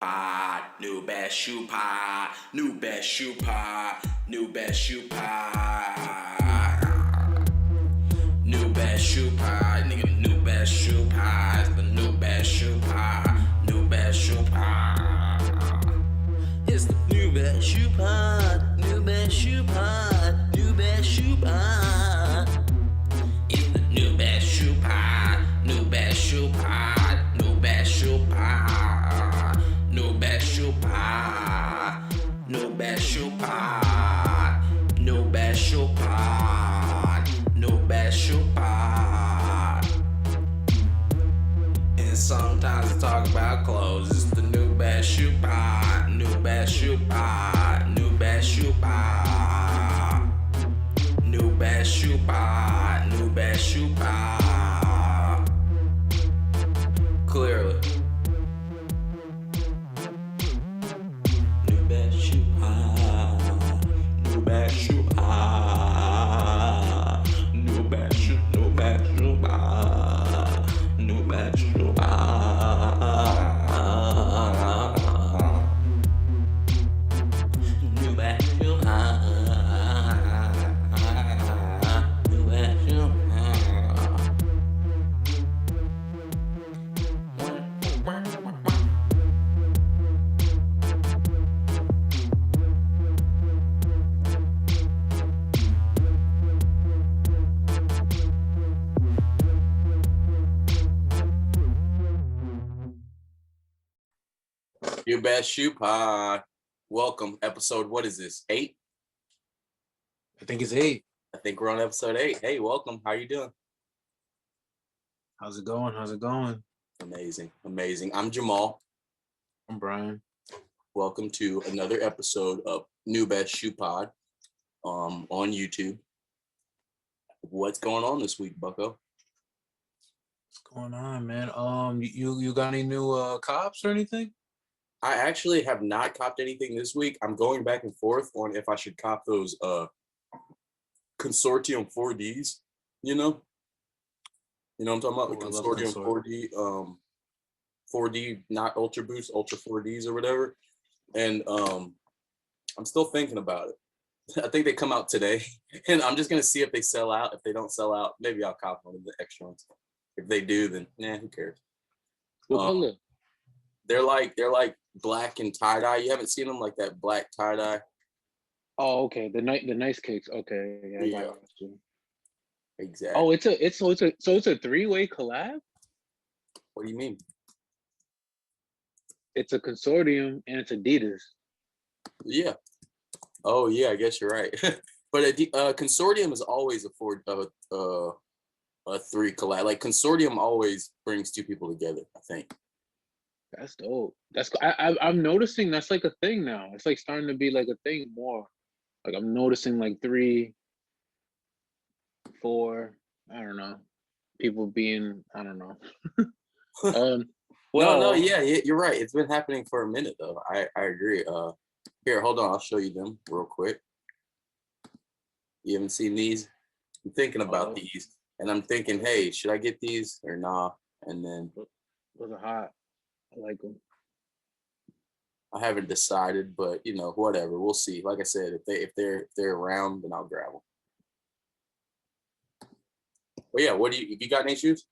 pod, new best shoe pod, new best shoe pod, new best shoe pod, new best shoe pod, nigga, new best shoe pod, the new best shoe pod, new best shoe pod. It's the new best shoe pod, new best shoe pod, new best shoe pod. It's the new best shoe pod, new best shoe pod, new best shoe pod, new best shoe pod, new best shoe pod, new best shoe pod, new best shoe pod. And sometimes I talk about clothes. It's the new best shoe pod, new best shoe pod, new best shoe pod, new best shoe pod, new best shoe pod. Clearly. New best shoe pod, new best shoe pod, new best shoe, new best shoe pod, new best shoe pod, new best shoe pod, new best shoe pod. New best shoe pod. Welcome, episode. What is this? 8? I think it's 8. I think we're on episode 8. Hey, welcome. How you doing? How's it going? How's it going? Amazing, amazing. I'm Jamal. I'm Brian. Welcome to another episode of New Best Shoe Pod on YouTube. What's going on this week, Bucko? What's going on, man? You got any new cops or anything? I actually have not copped anything this week. I'm going back and forth on if I should cop those Consortium 4Ds, you know? You know what I'm talking about? The Consortium 4D, 4D, not Ultra Boost, Ultra 4Ds or whatever. And I'm still thinking about it. I think they come out today, and I'm just gonna see if they sell out. If they don't sell out, maybe I'll cop one of the extra ones. If they do, then who cares? What color? They're like black and tie-dye. You haven't seen them like that black tie-dye? Oh, okay. The nice kicks. Okay, yeah. Yeah. Got you. Exactly. Oh, it's a 3-way collab. What do you mean? It's a consortium and it's Adidas. Yeah. Oh yeah, I guess you're right. But a consortium is always a 3 collab. Like consortium always brings 2 people together, I think. That's dope. I'm noticing that's like a thing now. It's like starting to be like a thing more. Like I'm noticing like 3, 4, I don't know, people being, I don't know. No, yeah, you're right. It's been happening for a minute though. I agree. Here, hold on. I'll show you them real quick. You haven't seen these? I'm thinking about these, and I'm thinking, hey, should I get these or nah? And then Those are hot. I like them. I haven't decided, but you know, whatever. We'll see. Like I said, if they're around, then I'll grab them. But yeah, what do you got any shoes?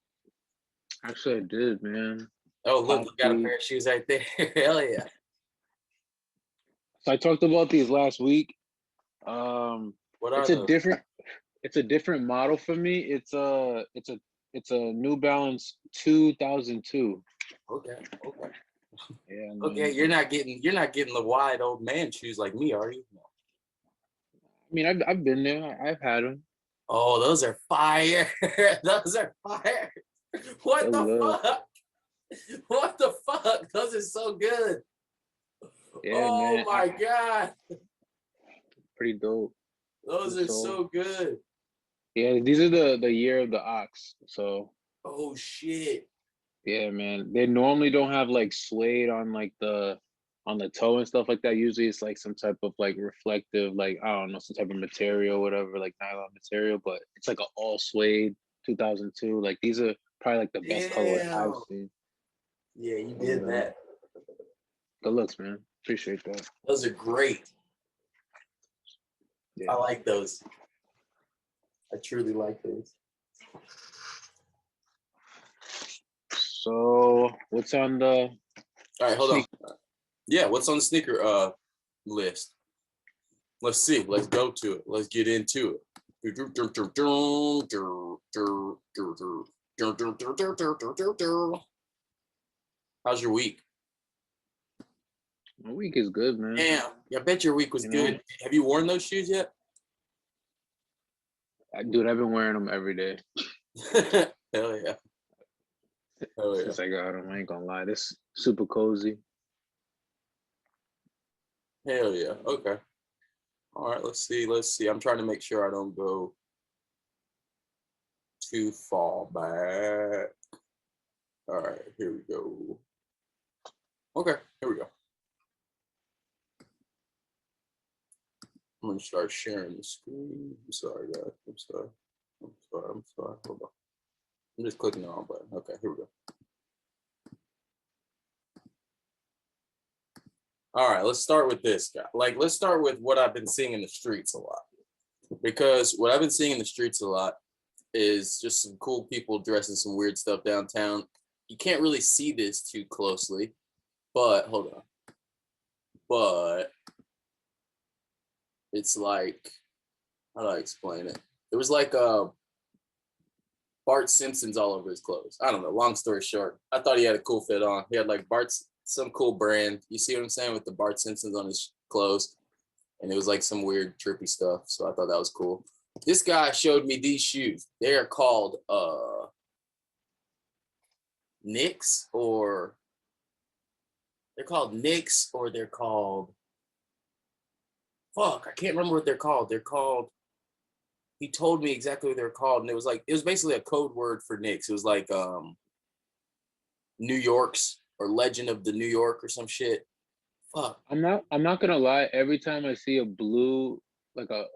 Actually, I did, man. Oh, look, you got a pair of shoes right there. Hell yeah. So I talked about these last week. What are It's a different model for me. It's a New Balance 2002. Okay. Yeah. Okay, you're not getting the wide old man shoes like me, are you? No. I mean, I've been there. I've had them. Oh, those are fire. Those are fire. What the fuck? What the fuck? Those are so good. Yeah, oh man. my god. Pretty dope. Those are so good. Yeah, these are the year of the ox. So oh shit. Yeah, man. They normally don't have like suede on like on the toe and stuff like that. Usually it's like some type of like reflective, like I don't know, some type of material, whatever, like nylon material, but it's like an all suede 2002. Like these are probably like the best colors I've seen. Yeah, you did that. Good looks, man. Appreciate that. Those are great. Yeah. I like those. I truly like those. So what's on the All right, hold on. Yeah, what's on the sneaker list? Let's see. Let's go to it. Let's get into it. How's your week? my week is good, man. Damn, I bet your week was You know? good. Have you worn those shoes yet? Dude, I've been wearing them every day Hell yeah. Hell yeah. since I got them. I ain't gonna lie. This super cozy. Hell yeah. Okay. All right, let's see. Let's see. I'm trying to make sure I don't go too far back. All right, here we go. Okay, here we go. I'm gonna start sharing the screen. I'm sorry, guys. I'm sorry. Hold on. I'm just clicking the wrong button. Okay, here we go. All right, let's start with this guy. Like, let's start with what I've been seeing in the streets a lot. Because what I've been seeing in the streets a lot is just some cool people dressing some weird stuff downtown. You can't really see this too closely, but hold on. But it's like, how do I explain it? It was like Bart Simpson's all over his clothes. I don't know. Long story short, I thought he had a cool fit on. He had like some cool brand. You see what I'm saying with the Bart Simpsons on his clothes, and it was like some weird trippy stuff. So I thought that was cool. This guy showed me these shoes. They are called Knicks, or they're called Knicks, or they're called, fuck, I can't remember what they're called. They're called, he told me exactly what they're called, and it was basically a code word for Knicks. It was like New York's, or Legend of the New York, or some shit. Fuck. I'm not gonna lie. Every time I see a blue, like a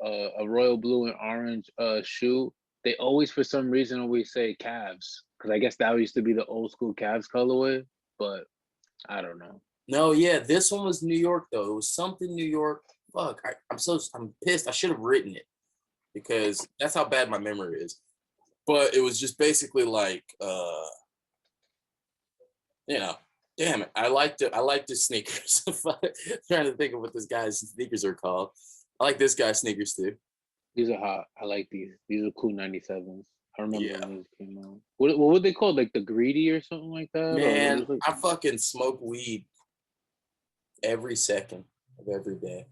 royal blue and orange shoe, they always for some reason always say Cavs, because I guess that used to be the old school Cavs colorway. But I don't know. No, yeah, this one was New York though. It was something New York. Fuck, I'm pissed. I should have written it, because that's how bad my memory is. But it was just basically like, damn it. I like the sneakers. Trying to think of what this guy's sneakers are called. I like this guy's sneakers too. These are hot. I like these. These are cool 97s. I remember Yeah. when these came out. What were they called? Like the Greedy or something like that? Man, I fucking smoke weed every second of every day.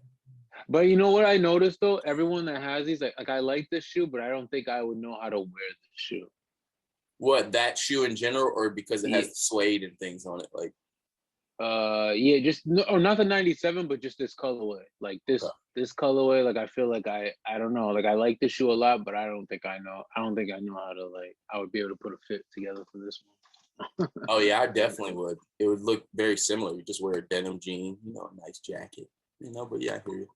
But you know what I noticed though? Everyone that has these, like I like this shoe, but I don't think I would know how to wear this shoe. What, that shoe in general, or because it has Yeah. suede and things on it? Like, Yeah, just or not the 97, but just this colorway. Like this colorway, like I feel like I don't know. Like I like this shoe a lot, but I don't think I know how to, like, I would be able to put a fit together for this one. oh yeah, I definitely would. It would look very similar. You just wear a denim jean, a nice jacket, but yeah, I hear you.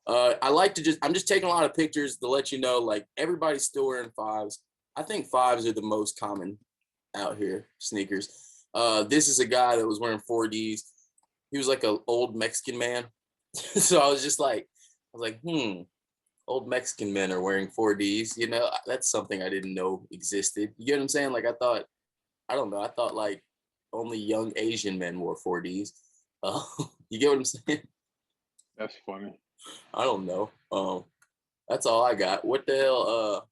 I'm just taking a lot of pictures to let you know, like, everybody's still wearing fives. I think fives are the most common out here, sneakers. This is a guy that was wearing 4Ds. He was like an old Mexican man. So I was like, old Mexican men are wearing 4Ds. That's something I didn't know existed. You get what I'm saying? Like, I don't know. I thought like only young Asian men wore 4Ds. You get what I'm saying? That's funny. I don't know. That's all I got. What the hell?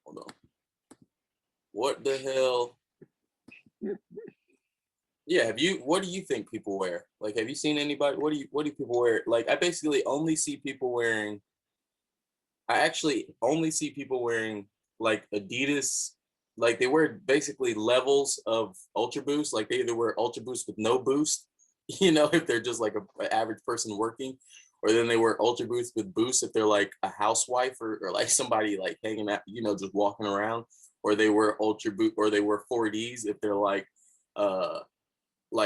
Hold on. What the hell? Yeah, what do you think people wear? Like, have you seen anybody? What do people wear? Like, I basically only see people wearing, I actually only see people wearing like Adidas. Like, they wear basically levels of Ultra Boost. Like, they either wear Ultra Boost with no boost, if they're just like an average person working, or then they wear Ultra Boost with boost if they're like a housewife or like somebody like hanging out, just walking around, or they wear Ultra Boost, or they wear 4Ds if they're like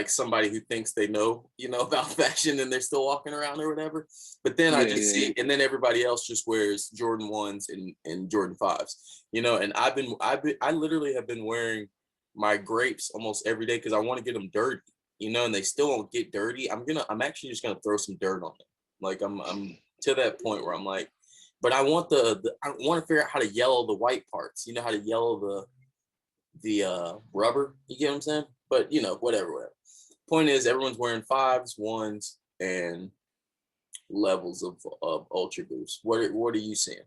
somebody who thinks they know, about fashion and they're still walking around or whatever. But then I just see, and then everybody else just wears Jordan 1s and Jordan 5s, and I literally have been wearing my grapes almost every day because I want to get them dirty, you know, and they still don't get dirty. I'm actually just gonna throw some dirt on them. Like I'm to that point where I'm like, but I want I want to figure out how to yellow the white parts. You know how to yellow the rubber. You get what I'm saying? But you know, whatever. Point is, everyone's wearing 5s, 1s, and levels of Ultra Boost. What are you seeing?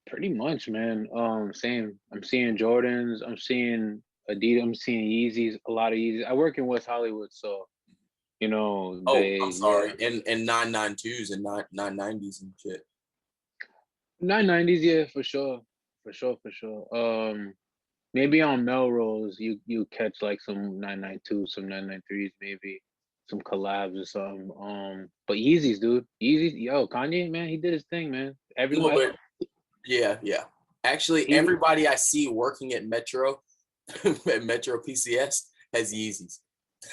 Pretty much, man. Same. I'm seeing Jordans. I'm seeing Adidas. I'm seeing Yeezys. A lot of Yeezys. I work in West Hollywood, so you know Oh, they. I'm sorry. And 992s and 990s and shit. 990s, yeah, for sure. Maybe on Melrose, you catch like some 992s, some 993s, maybe some collabs or something. But Yeezys, dude. Yeezys, yo, Kanye, man, he did his thing, man. No, Everybody. but yeah. Actually, He- everybody I see working at Metro, at Metro PCS has Yeezys.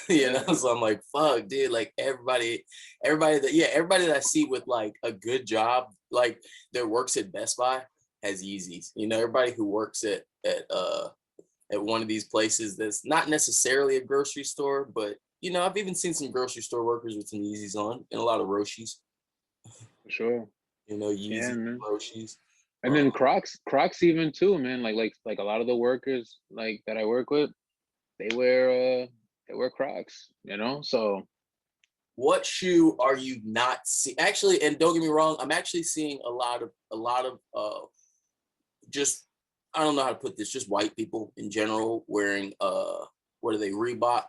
You know, so I'm like, fuck, dude. Like everybody that I see with like a good job, like that works at Best Buy has Yeezys. You know, everybody who works at one of these places that's not necessarily a grocery store, but you know, I've even seen some grocery store workers with some Yeezys on and a lot of Roshis. For sure. You know, Yeezys, Yeah, man. Roshis. And then Crocs even too, man. Like a lot of the workers like that I work with, they wear Crocs, you know. So What shoe are you not seeing? Actually, and don't get me wrong, I'm actually seeing a lot of just, I don't know how to put this, just white people in general wearing what are they, Reebok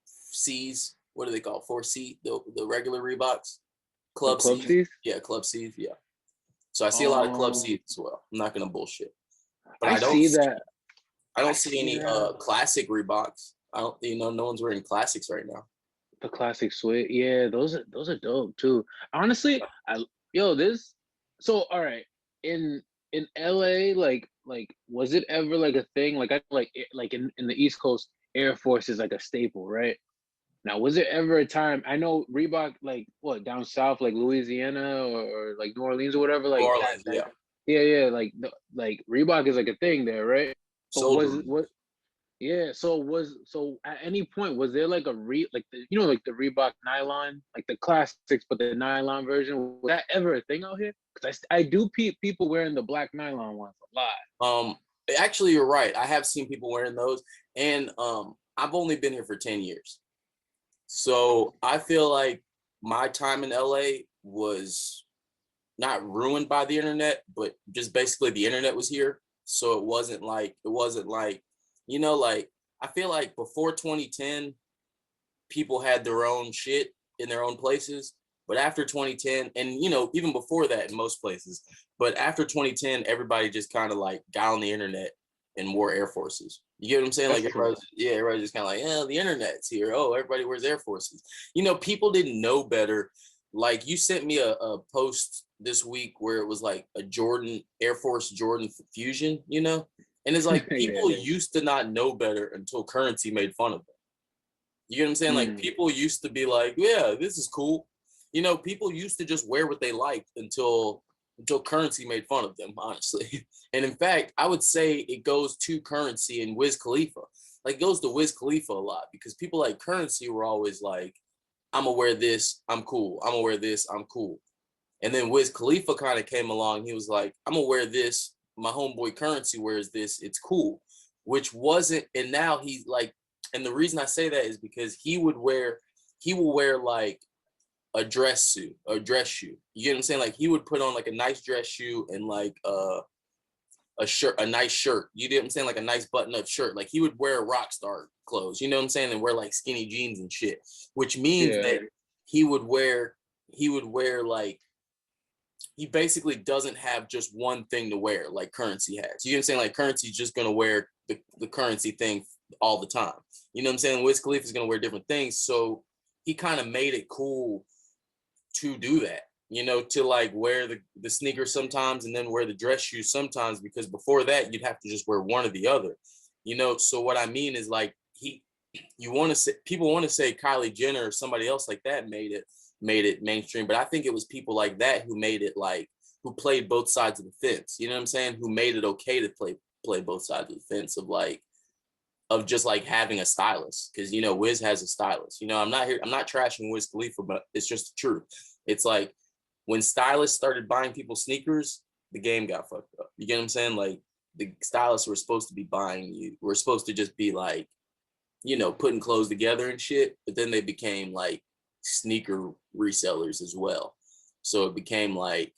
C's? What do they call 4C? The regular Reeboks? Club C's? C's? Yeah, Club C's, yeah. So I see a lot of Club C's as well. I'm not gonna bullshit. But I see that. I don't see any that. classic Reeboks. I don't, you know, no one's wearing classics right now. The classic suede, yeah, those are dope too. Honestly, so all right, in LA, like was it ever like a thing? Like like in the East Coast, Air Force is like a staple, right? Now, was there ever a time, I know Reebok, like what, down south, like Louisiana or like New Orleans or whatever, like New Orleans, yeah, like Reebok is like a thing there, right? But Soldier. yeah, so at any point was there like like like the Reebok nylon, like the classics, but the nylon version, was that ever a thing out here? Because I do people wearing the black nylon ones a lot. Actually, you're right. I have seen people wearing those, and I've only been here for 10 years. So I feel like my time in LA was not ruined by the internet, but just basically the internet was here. So it wasn't like, you know, like I feel like before 2010, people had their own shit in their own places. But after 2010, and you know, even before that in most places, but after 2010, everybody just kind of like got on the internet and wore Air Forces. You get what I'm saying? Like everybody just kind of like, yeah, the internet's here. Oh, everybody wears Air Forces. You know, people didn't know better. Like you sent me a post this week where it was like a Air Force Jordan Fusion, you know? And it's like people used to not know better until Currency made fun of them. You get what I'm saying? Like people used to be like, yeah, this is cool. You know, people used to just wear what they liked until Currency made fun of them, honestly. And in fact, I would say it goes to Currency and Wiz Khalifa. Like it goes to Wiz Khalifa a lot because people like Currency were always like, I'm gonna wear this, I'm cool. I'm gonna wear this, I'm cool. And then Wiz Khalifa kind of came along. He was like, I'm gonna wear this. My homeboy Currency wears this. It's cool, which wasn't. And now he's like, and the reason I say that is because he will wear like a dress shoe. You get what I'm saying? Like he would put on like a nice dress shoe and like a nice shirt. You get what I'm saying? Like a nice button-up shirt. Like he would wear rock star clothes. You know what I'm saying? And wear like skinny jeans and shit. Which means that he would wear like, he basically doesn't have just one thing to wear like Currency has. You know what I'm saying? Like Currency's just gonna wear the Currency thing all the time. You know what I'm saying? Wiz Khalifa is gonna wear different things. So he kind of made it cool to do that, you know, to like wear the sneakers sometimes and then wear the dress shoes sometimes, because before that you'd have to just wear one or the other, you know. So what I mean is like people want to say Kylie Jenner or somebody else like that made it mainstream, but I think it was people like that who made it, like who played both sides of the fence, you know what I'm saying, who made it okay to play both sides of the fence of like of just like having a stylist, because you know Wiz has a stylist. You know, I'm not trashing Wiz Khalifa, but it's just the truth. It's like when stylists started buying people's sneakers, the game got fucked up. You get what I'm saying? Like the stylists were supposed to be buying you. We're supposed to just be like, you know, putting clothes together and shit. But then they became like sneaker resellers as well. So it became like,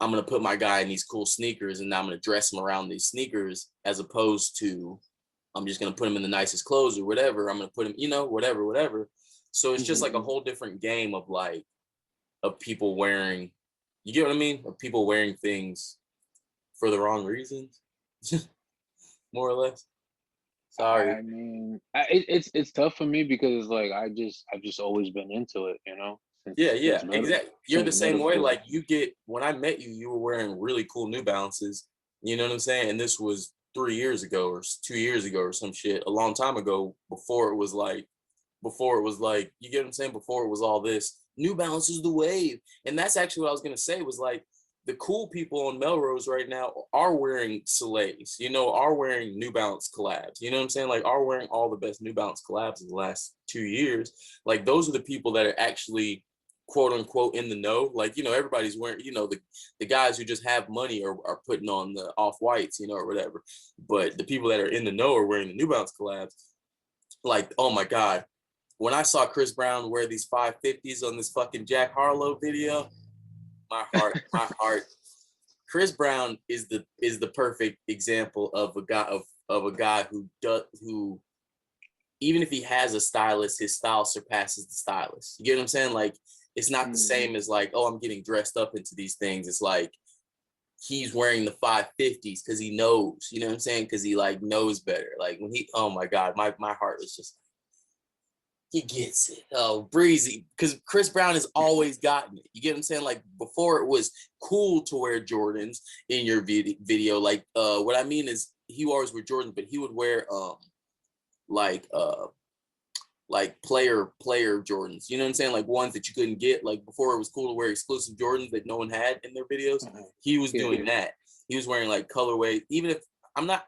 I'm gonna put my guy in these cool sneakers and I'm gonna dress him around these sneakers, as opposed to I'm just gonna put him in the nicest clothes or whatever. I'm gonna put him, you know, whatever. So it's just like a whole different game of like, of people wearing, you get what I mean? Of people wearing things for the wrong reasons, more or less. Sorry. I mean, it's tough for me because it's like I've just always been into it, you know. Yeah, Since middle- exactly. You're the since same middle way. school. Like when I met you, you were wearing really cool New Balances. You know what I'm saying? And this was 3 years ago or 2 years ago or some shit, a long time ago, before it was like, you get what I'm saying? Before it was all this, New Balance is the wave. And that's actually what I was gonna say, was like, the cool people on Melrose right now are wearing Soleils, you know, are wearing New Balance collabs. You know what I'm saying? Like, are wearing all the best New Balance collabs in the last 2 years. Like, those are the people that are actually quote unquote in the know. Like, you know, everybody's wearing, you know, the guys who just have money are putting on the off-whites, you know, or whatever. But the people that are in the know are wearing the New Balance collabs. Like, oh my God. When I saw Chris Brown wear these 550s on this fucking Jack Harlow video, my heart. Chris Brown is the perfect example of a guy who even if he has a stylist, his style surpasses the stylist. You get what I'm saying? Like, it's not the same as like, oh, I'm getting dressed up into these things. It's like he's wearing the 550s because he knows, you know what I'm saying? Because he like knows better. Like when oh my God, my heart was just, he gets it. Oh, breezy. Because Chris Brown has always gotten it. You get what I'm saying? Like before it was cool to wear Jordans in your video. Like what I mean is he always wear Jordans, but he would wear like player Jordans. You know what I'm saying? Like ones that you couldn't get. Like before it was cool to wear exclusive Jordans that no one had in their videos. He was doing that. He was wearing like colorway. Even if I'm not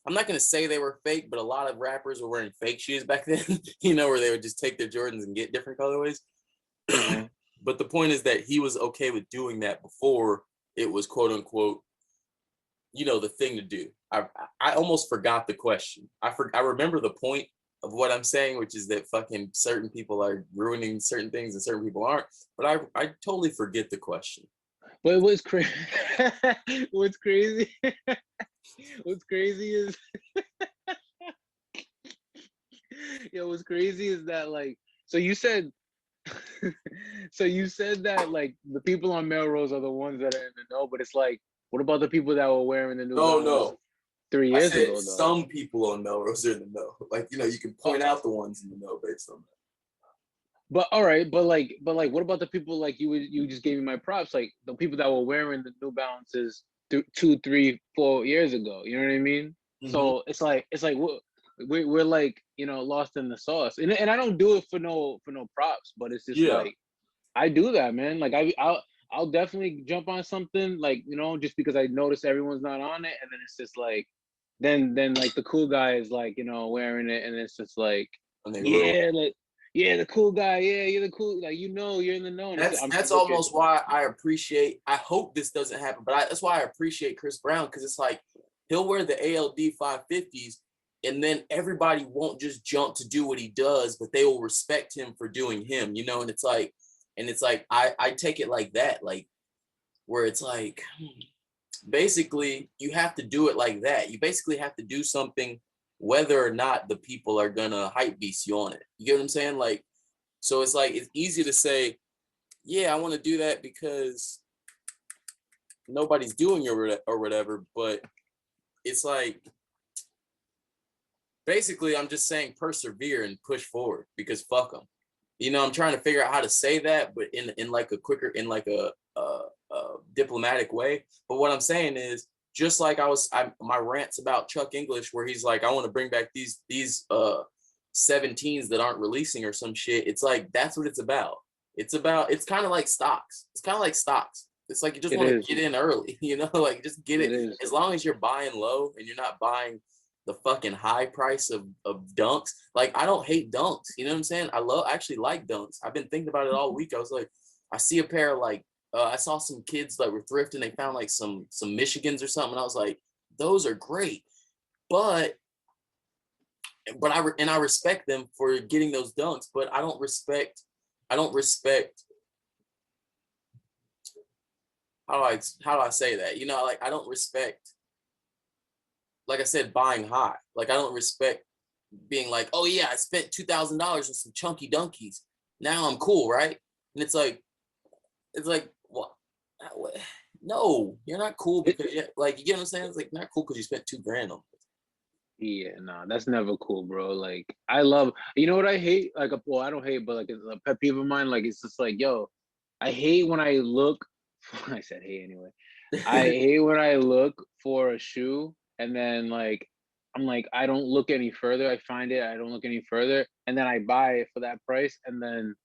gonna say they were fake, but a lot of rappers were wearing fake shoes back then, you know, where they would just take their Jordans and get different colorways. But the point is that he was okay with doing that before it was quote unquote, you know, the thing to do. I almost forgot the question. I remember the point of what I'm saying, which is that fucking certain people are ruining certain things and certain people aren't. But I totally forget the question. But what's crazy? What's crazy? What's crazy is, yo, what's crazy is that like, so you said that like the people on Melrose are the ones that are in the know, but it's like, what about the people that were wearing the New Balance No. 3 years ago? Though? Some people on Melrose are in the know. Like, you know, you can point out the ones in the know based on that. But all right, but like, what about the people like you just gave me my props, like the people that were wearing the New Balances 2, 3, 4 years ago? You know what I mean? So it's like we're like, you know, lost in the sauce, and I don't do it for no props, but it's just like I do that, man. Like I'll definitely jump on something, like, you know, just because I notice everyone's not on it, and then it's just like then like the cool guy is like, you know, wearing it, and it's just like, yeah, the cool guy. Yeah, you're the cool. Like, you know, you're in the know. That's almost why I appreciate. I hope this doesn't happen, but that's why I appreciate Chris Brown, because it's like he'll wear the ALD 550s, and then everybody won't just jump to do what he does, but they will respect him for doing him. You know, and it's like I take it like that, like where it's like basically you have to do it like that. You basically have to do something whether or not the people are gonna hype beast you on it. You get what I'm saying? Like, so it's like, it's easy to say, yeah, I want to do that because nobody's doing it or whatever, but it's like, basically I'm just saying persevere and push forward, because fuck them. You know, I'm trying to figure out how to say that, but in like a quicker, in like a diplomatic way. But what I'm saying is, just like my rants about Chuck English, where he's like, I want to bring back these 17s that aren't releasing or some shit. It's like, that's what it's about. It's kind of like stocks. It's like you just want to get in early, you know, like just get it. As long as you're buying low and you're not buying the fucking high price of dunks. Like, I don't hate dunks. You know what I'm saying? I actually like dunks. I've been thinking about it all week. I was like, I see a pair of like, I saw some kids that were thrifting. They found like some Michigans or something. And I was like, those are great. But I respect them for getting those dunks, but I don't respect how do I say that? You know, like I don't respect, like I said, buying high. Like I don't respect being like, oh yeah, I spent $2,000 on some chunky dunkies. Now I'm cool, right? And it's like, what? No, you're not cool because like, you get what I'm saying? It's like not cool because you spent $2,000 on it. Yeah, nah, that's never cool, bro. Like, I love, you know what I hate? Like, well, I don't hate, but like, it's a pet peeve of mine. Like, it's just like, yo, I hate when I look, I said hey anyway. I hate when I look for a shoe and then like, I'm like, I don't look any further. I find it, I don't look any further. And then I buy it for that price. And then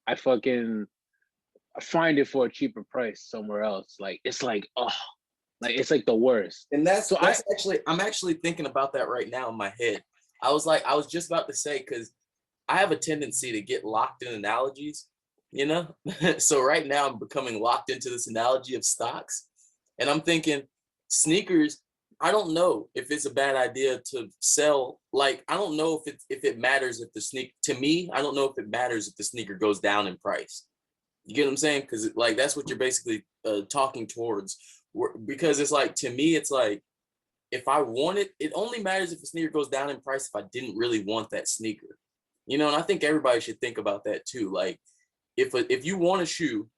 I fucking find it for a cheaper price somewhere else. Like, it's like, oh, like, it's like the worst. And So I'm actually thinking about that right now in my head. I was just about to say, because I have a tendency to get locked in analogies, you know? So right now I'm becoming locked into this analogy of stocks. And I'm thinking sneakers, I don't know if it's a bad idea to sell. Like, I don't know if it matters if the sneaker, to me, I don't know if it matters if the sneaker goes down in price. You get what I'm saying? Because like, that's what you're basically talking towards. Because it's like, to me, it's like, if I want it, it only matters if the sneaker goes down in price if I didn't really want that sneaker. You know, and I think everybody should think about that too. Like, if you want a shoe,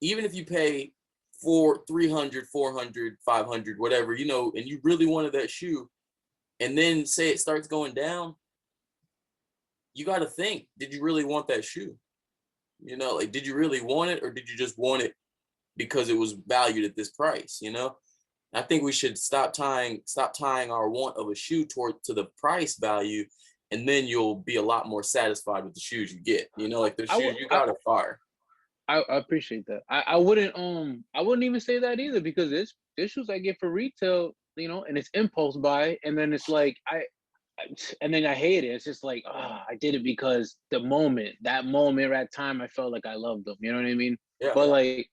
even if you pay for 300, 400, 500, whatever, you know, and you really wanted that shoe, and then say it starts going down, you got to think, did you really want that shoe? You know, like, did you really want it, or did you just want it because it was valued at this price? You know, I think we should stop tying our want of a shoe to the price value, and then you'll be a lot more satisfied with the shoes you get. You know, like the shoes you got are fire. I appreciate that. I wouldn't even say that either, because there's shoes I get for retail, you know, and it's impulse buy, and then it's like and then I hate it. It's just like, I did it because that moment, that time, I felt like I loved them. You know what I mean? Yeah. But like,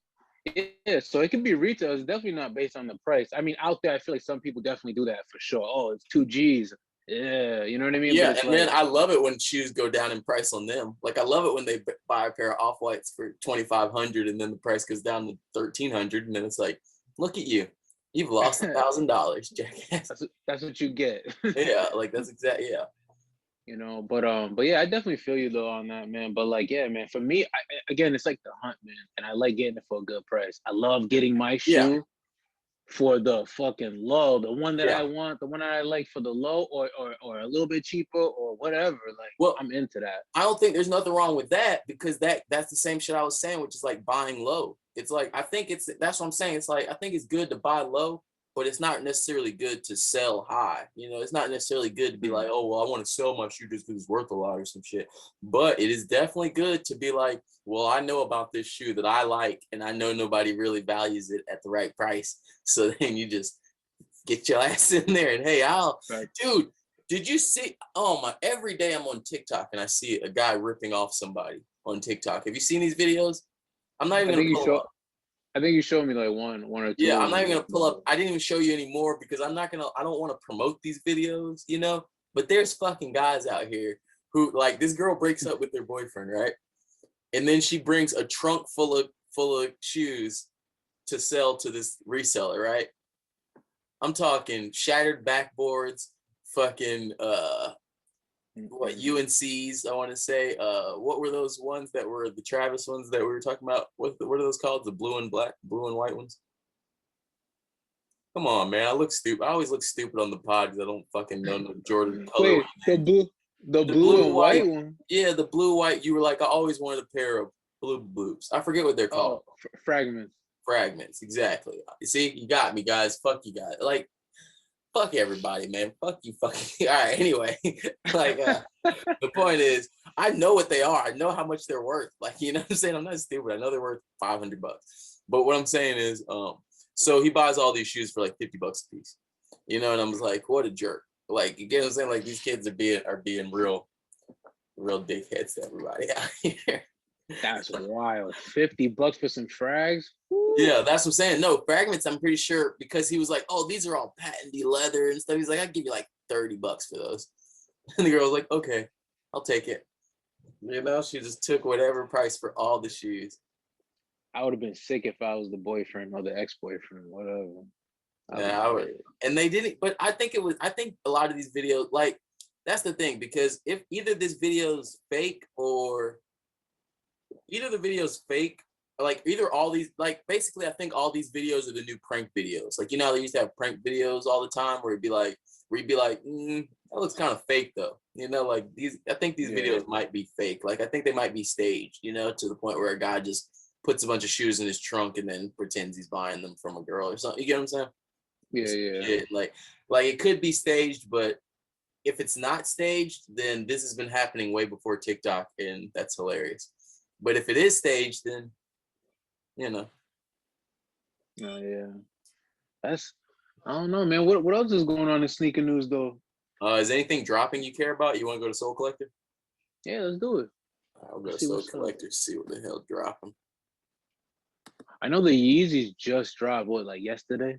yeah, so it can be retail. It's definitely not based on the price. I mean, out there, I feel like some people definitely do that for sure. Oh, it's 2 G's. Yeah, you know what I mean? Yeah, and like, then I love it when shoes go down in price on them. Like, I love it when they buy a pair of Off-Whites for 2,500 and then the price goes down to 1,300, and then it's like, look at you, you've lost $1,000, jackass. That's what you get. Yeah, like that's exactly, yeah. You know, but yeah, I definitely feel you though on that, man. But like, yeah, man, for me, again, it's like the hunt, man, and I like getting it for a good price. I love getting my shoe for the fucking low, the one that I want, the one that I like for the low, or a little bit cheaper or whatever. Like, well, I'm into that. I don't think there's nothing wrong with that, because that's the same shit I was saying, which is like buying low. It's like, I think that's what I'm saying. It's like, I think it's good to buy low, but it's not necessarily good to sell high. You know, it's not necessarily good to be like, oh, well, I want to sell my shoe just because it's worth a lot or some shit. But it is definitely good to be like, well, I know about this shoe that I like, and I know nobody really values it at the right price. So then you just get your ass in there and, hey, dude, did you see, every day I'm on TikTok and I see a guy ripping off somebody on TikTok. Have you seen these videos? I'm not even going to pull up. I think you showed me like one or two. Yeah, I'm not even gonna pull up. I didn't even show you anymore because I don't want to promote these videos, you know. But there's fucking guys out here who, like, this girl breaks up with their boyfriend, right? And then she brings a trunk full of shoes to sell to this reseller, right? I'm talking shattered backboards, fucking UNCs, I want to say. What were those ones that were the Travis ones that we were talking about? What are those called? The blue and white ones? Come on, man. I look stupid. I always look stupid on the pod because I don't fucking know the Jordan color. Wait, the blue and white one? Yeah, the blue white. You were like, I always wanted a pair of blue bloops. I forget what they're called. Fragments, exactly. You see, you got me, guys. Fuck you guys. Like, fuck everybody, man. Fuck you, all right, anyway. Like, the point is, I know what they are. I know how much they're worth. Like, you know what I'm saying? I'm not stupid. I know they're worth $500. But what I'm saying is, so he buys all these shoes for like $50 a piece. You know, and I was like, what a jerk. Like, you get what I'm saying? Like, these kids are being real dickheads to everybody out here. That's wild. $50 for some frags. Yeah, that's what I'm saying. No, Fragments, I'm pretty sure, because he was like, oh, these are all patenty leather and stuff. He's like, I'll give you like $30 for those. And the girl was like, okay, I'll take it. You know, she just took whatever price for all the shoes. I would have been sick if I was the boyfriend or the ex-boyfriend, whatever. Yeah, I would. And they didn't, but I think a lot of these videos, like, that's the thing, because if either this video's fake or like either all these, like, basically I think all these videos are the new prank videos. Like, you know, they used to have prank videos all the time where you'd be like, that looks kind of fake though. You know, like I think these videos might be fake. Like, I think they might be staged, you know, to the point where a guy just puts a bunch of shoes in his trunk and then pretends he's buying them from a girl or something. You get what I'm saying? Yeah. Like it could be staged, but if it's not staged, then this has been happening way before TikTok, and that's hilarious. But if it is staged, then, you know. Oh yeah. I don't know, man. What else is going on in sneaker news though? Is anything dropping you care about? You want to go to Soul Collector? Yeah, let's do it. I'll go to Soul Collector, see what the hell dropping. I know the Yeezys just dropped, like yesterday?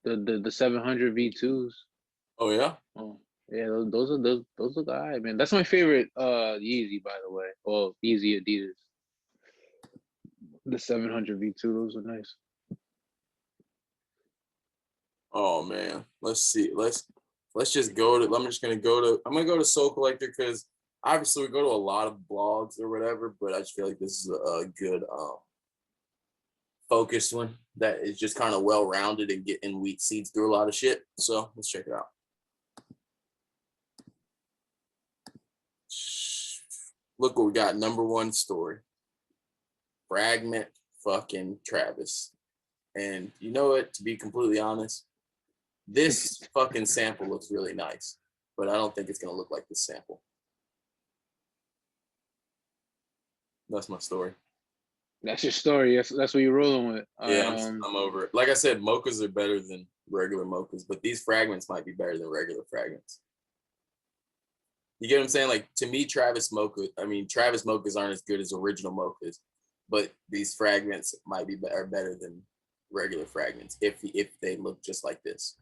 The 700 V2s. Oh yeah? Oh yeah, those are the alright, man. That's my favorite Yeezy, by the way. Or Yeezy Adidas. The 700 V2, those are nice. Oh man, let's see. Let's just go to. I'm gonna go to Soul Collector because obviously we go to a lot of blogs or whatever, but I just feel like this is a good focused one that is just kind of well rounded and weed seeds through a lot of shit. So let's check it out. Look what we got. Number one story. Fragment fucking Travis. And you know what? To be completely honest, this fucking sample looks really nice, but I don't think it's gonna look like this sample. That's my story. That's your story. That's what you're rolling with. Yeah, I'm over it. Like I said, mochas are better than regular mochas, but these fragments might be better than regular fragments. You get what I'm saying? Like, to me, Travis mochas aren't as good as original mochas, but these fragments might be better than regular fragments if they look just like this.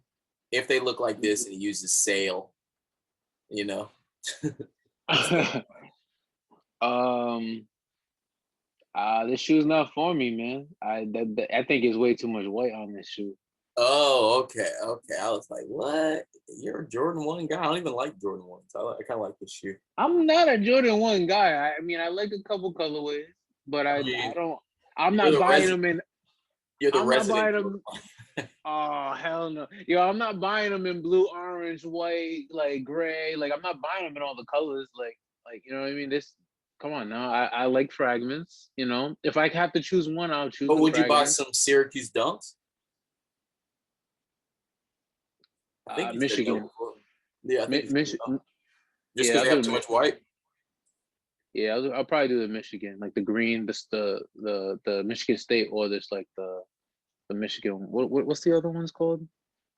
If they look like this and he uses sail, you know. This shoe's not for me, man. I think it's way too much white on this shoe. Oh, okay. I was like, what? You're a Jordan 1 guy? I don't even like Jordan 1s. I kind of like this shoe. I'm not a Jordan 1 guy. I mean, I like a couple colorways, but I'm not buying them in. You're the resident. Them. Oh, hell no. Yo, I'm not buying them in blue, orange, white, like gray. Like, I'm not buying them in all the colors. Like, you know what I mean? Come on now. I like fragments, you know. If I have to choose one, I'll choose. But would you buy some Syracuse Dunks? I think Michigan. Yeah, I think Michigan. Just because they have too much white. Yeah, I'll probably do the Michigan, like the green, the Michigan State, or this like the Michigan. What's the other ones called?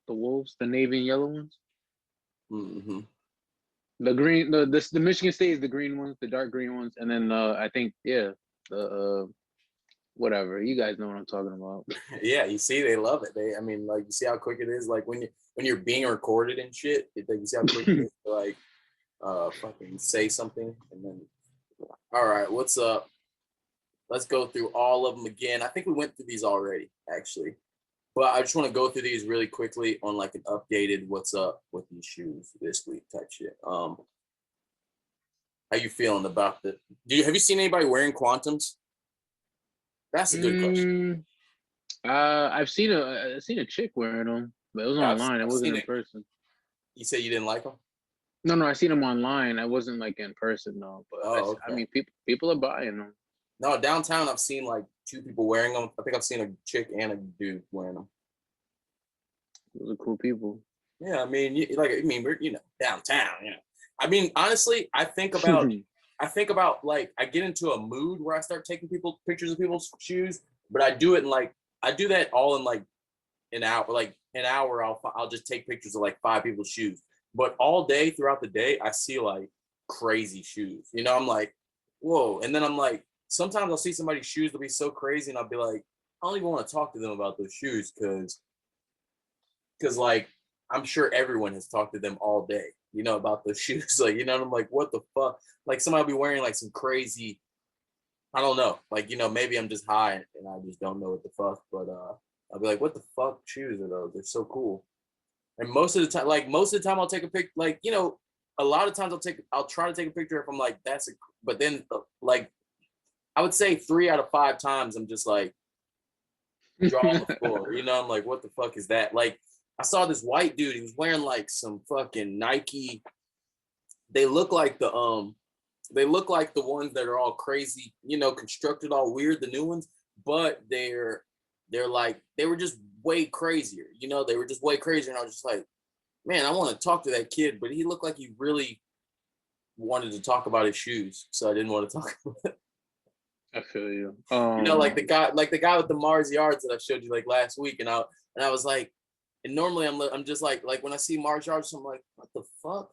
The Wolves, the navy and yellow ones. Mm-hmm. The green, the Michigan State is the green ones, the dark green ones, and then I think whatever, you guys know what I'm talking about. Yeah, you see, they love it. Like, you see how quick it is. Like when you're being recorded and shit, you see how quick it is to, like, fucking say something. And then, all right, what's up? Let's go through all of them again. I think we went through these already, actually, but I just want to go through these really quickly on like an updated what's up with these shoes this week type shit. How you feeling about have you seen anybody wearing Quantums? That's a good question. I've seen a chick wearing them, but it was online. It wasn't in person. You said you didn't like them? No, I seen them online. I wasn't like in person though. But okay. I mean, people are buying them. No, downtown I've seen like 2 people wearing them. I think I've seen a chick and a dude wearing them. Those are cool people. Yeah, I mean, we're, you know, downtown. You know, I mean, honestly, I think about like, I get into a mood where I start taking pictures of people's shoes, but I do that all in like an hour, I'll just take pictures of like 5 people's shoes. But all day throughout the day, I see like crazy shoes. You know, I'm like, whoa. And then I'm like, sometimes I'll see somebody's shoes that'll be so crazy, and I'll be like, I don't even want to talk to them about those shoes because like I'm sure everyone has talked to them all day, you know, about those shoes. Like, you know, and I'm like, what the fuck? Like somebody will be wearing like some crazy, I don't know, like, you know, maybe I'm just high and I just don't know what the fuck, but I'll be like, what the fuck shoes are those? They're so cool. And most of the time I'll take a pic, like, you know, a lot of times I'll try to take a picture if I'm like, but then like, I would say 3 out of 5 times I'm just like, draw on the floor. You know, I'm like, what the fuck is that? Like, I saw this white dude, he was wearing like some fucking Nike. They look like the ones that are all crazy, you know, constructed all weird, the new ones, but they're like, they were just way crazier, you know, they were just way crazier. And I was just like, man, I want to talk to that kid, but he looked like he really wanted to talk about his shoes. So I didn't want to talk about it. I feel you. You know, like the guy with the Mars Yards that I showed you like last week. And I was like, and normally I'm just like when I see Mars Yards, I'm like, what the fuck?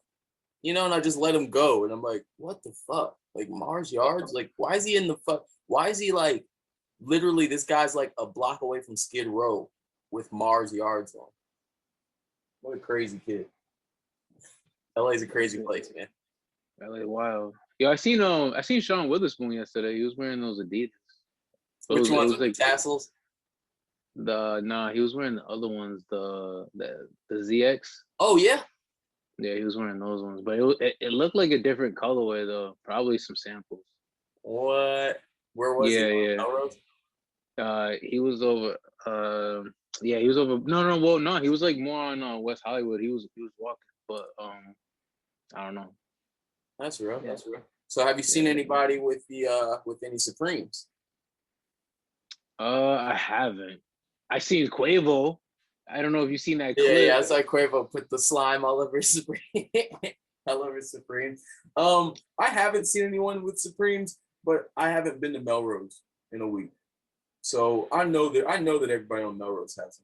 You know, and I just let him go. And I'm like, what the fuck? Like Mars Yards? Like, why is he in the fuck? Why is he like, literally, this guy's like a block away from Skid Row with Mars Yards on. What a crazy kid. LA's a crazy place, man. LA wild. Yo, I seen Sean Witherspoon yesterday. He was wearing those Adidas. Which ones with like tassels? He was wearing the other ones, the ZX. Oh yeah. Yeah, he was wearing those ones, but it looked like a different colorway though. Probably some samples. What? Where was he? Yeah. He was over. He was over. No. He was like more on West Hollywood. He was walking, but I don't know. That's real. Yeah. That's real. So, have you seen anybody with any Supremes? I haven't. I seen Quavo. I don't know if you've seen that clip. Yeah, I saw Quavo put the slime all over Supreme. All over Supremes. I haven't seen anyone with Supremes, but I haven't been to Melrose in a week. So I know that everybody on Melrose has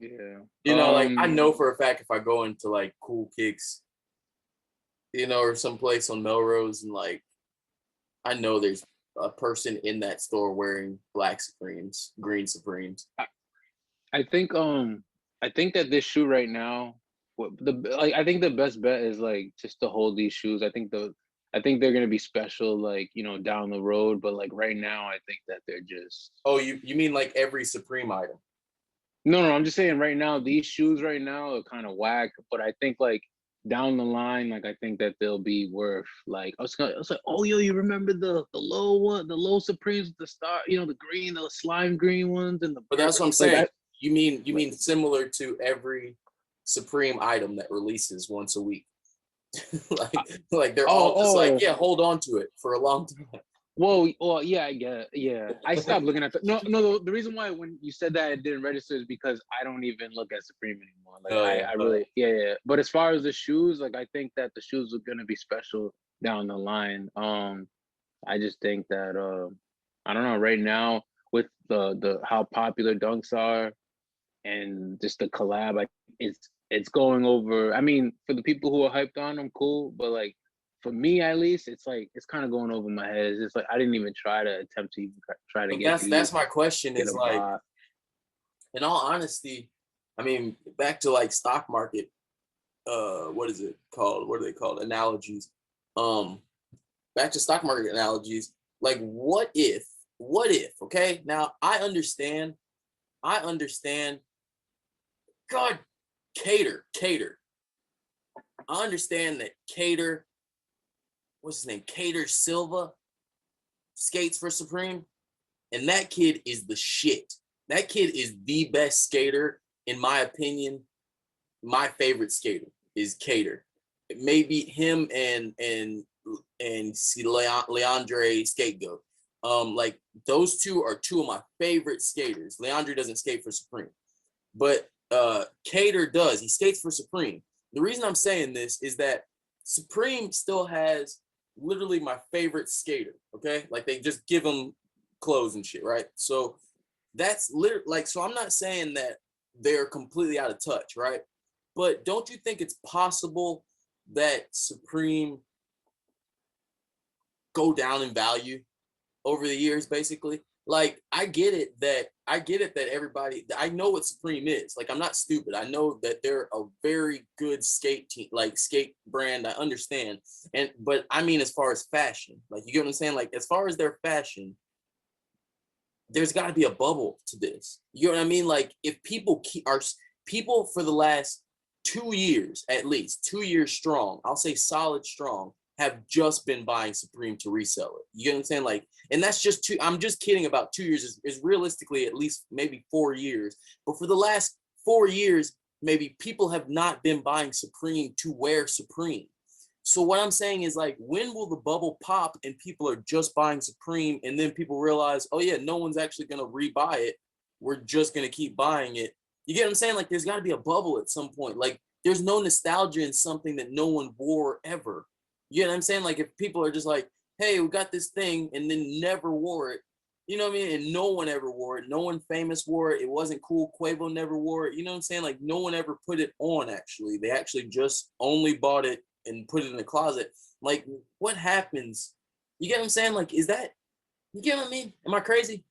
them. Yeah. You know, like I know for a fact if I go into like Cool Kicks, you know, or someplace on Melrose, and like I know there's a person in that store wearing black Supremes, green Supremes. I think that this shoe right now, I think the best bet is like just to hold these shoes. I think they're gonna be special, like, you know, down the road. But like right now, I think that they're just. Oh, you mean like every Supreme item? No, I'm just saying right now, these shoes right now are kind of whack. But I think like down the line, like I think that they'll be worth like I was like, oh yo, you remember the low one, the low Supremes with the star, you know, the green, the slime green ones, and the. But that's what I'm saying. You mean similar to every Supreme item that releases once a week? like they're all just like, yeah, hold on to it for a long time. Well, yeah, I get it. Yeah. I stopped looking at the reason why when you said that it didn't register is because I don't even look at Supreme anymore. Like I really, yeah. But as far as the shoes, like I think that the shoes are gonna be special down the line. I just think that I don't know, right now with the how popular Dunks are and just the collab, it's going over. I mean, for the people who are hyped on them, cool, but like for me at least, it's like it's kind of going over my head. It's just like I didn't even try to attempt to even try to get. That's my question. Is like, in all honesty, I mean, back to like stock market. What is it called? What are they called? Analogies. Back to stock market analogies. Like, what if? Okay, now I understand. God, Cater. I understand that Cater. What's his name? Cater Silva skates for Supreme, and that kid is the shit. That kid is the best skater, in my opinion. My favorite skater is Cater. Maybe him and Leandre Scapegoat. Like those two are two of my favorite skaters. Leandre doesn't skate for Supreme, but Cater does. He skates for Supreme. The reason I'm saying this is that Supreme still has literally my favorite skater. Okay, like they just give him clothes and shit, right? So that's literally like. So I'm not saying that they're completely out of touch, right? But don't you think it's possible that Supreme go down in value over the years, basically? Like, I get it that everybody, I know what Supreme is. Like, I'm not stupid. I know that they're a very good skate team, like skate brand. I understand. But I mean, as far as fashion, like, you get what I'm saying? Like, as far as their fashion, there's got to be a bubble to this. You know what I mean? Like, if people people for the last 2 years, at least 2 years strong, I'll say solid strong, have just been buying Supreme to resell it. You get what I'm saying? Like, and that's just I'm just kidding about 2 years is realistically at least maybe 4 years. But for the last 4 years, maybe people have not been buying Supreme to wear Supreme. So what I'm saying is, like, when will the bubble pop and people are just buying Supreme, and then people realize, oh yeah, no one's actually gonna rebuy it. We're just gonna keep buying it. You get what I'm saying? Like, there's gotta be a bubble at some point. Like, there's no nostalgia in something that no one wore ever. You know what I'm saying? Like, if people are just like, hey, we got this thing, and then never wore it, you know what I mean? And no one ever wore it. No one famous wore it. It wasn't cool. Quavo never wore it. You know what I'm saying? Like, no one ever put it on, actually. They actually just only bought it and put it in the closet. Like, what happens? You get what I'm saying? Like, is that, you get what I mean? Am I crazy?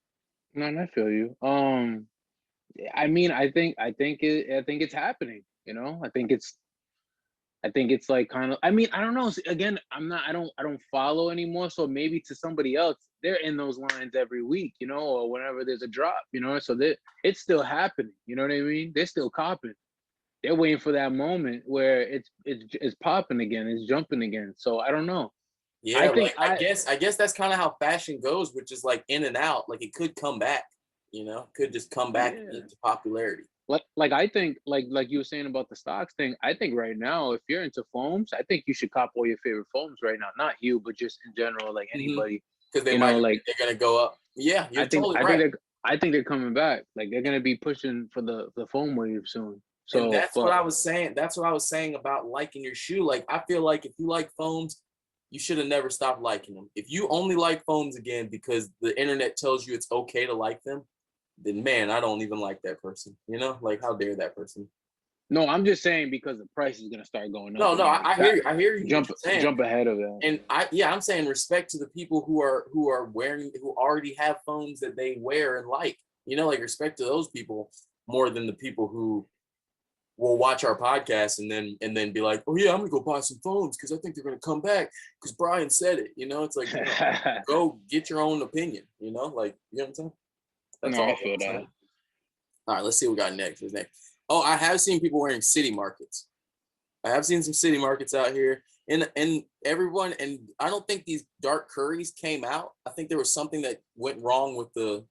No, I feel you. I mean, I think it's happening. You know, I think it's like kind of. I mean, I don't know. Again, I don't follow anymore. So maybe to somebody else, they're in those lines every week, you know, or whenever there's a drop, you know. So it's still happening. You know what I mean? They're still copping. They're waiting for that moment where it's popping again, it's jumping again. So I don't know. Yeah, I guess that's kind of how fashion goes, which is like in and out. Like, it could come back, you know, could just come back into popularity. Like I think like you were saying about the stocks thing. I think right now, if you're into foams, I think you should cop all your favorite foams right now. Not you, but just in general, like anybody. Because they're gonna go up. Yeah, you're totally right. I think they're coming back. Like, they're gonna be pushing for the foam wave soon. So and that's what I was saying. That's what I was saying about liking your shoe. Like, I feel like if you like foams, you should have never stopped liking them. If you only like foams again because the internet tells you it's okay to like them, then man, I don't even like that person. You know, like, how dare that person? No, I'm just saying because the price is gonna start going up. No, I hear you. I hear you. Jump ahead of that. And I'm saying respect to the people who already have foams that they wear and like. You know, like, respect to those people more than the people who will watch our podcast and then be like, oh yeah, I'm gonna go buy some foams because I think they're gonna come back because Brian said it. You know, it's like, you know, go get your own opinion. You know, like, you know what I'm saying? That's all. I feel that. All right, let's see what we got next. What's next? Oh, I have seen people wearing City Markets. I have seen some City Markets out here, and everyone. And I don't think these dark curries came out. I think there was something that went wrong with the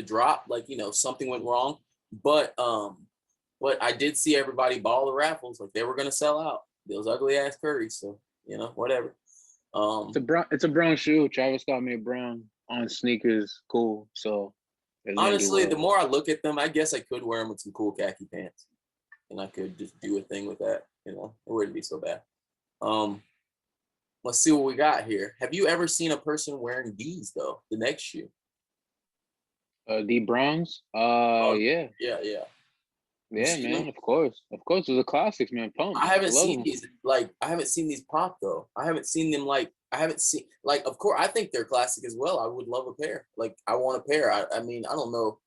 drop. Like, you know, something went wrong. But I did see everybody ball the raffles. Like, they were gonna sell out those ugly ass curries. So, you know, whatever. It's a brown shoe. Travis Scott made brown on sneakers. Cool. So. Honestly, the more I look at them, I guess I could wear them with some cool khaki pants, and I could just do a thing with that. You know, it wouldn't be so bad. Let's see what we got here. Have you ever seen a person wearing these though? The next shoe. D Browns. Yeah. Yeah, man. Of course. Those are classics, man. Pump. I haven't seen these. Like, I haven't seen these pop though. I haven't seen them. Like, I haven't seen, like, of course, I think they're classic as well. I would love a pair. Like, I want a pair. I mean, I don't know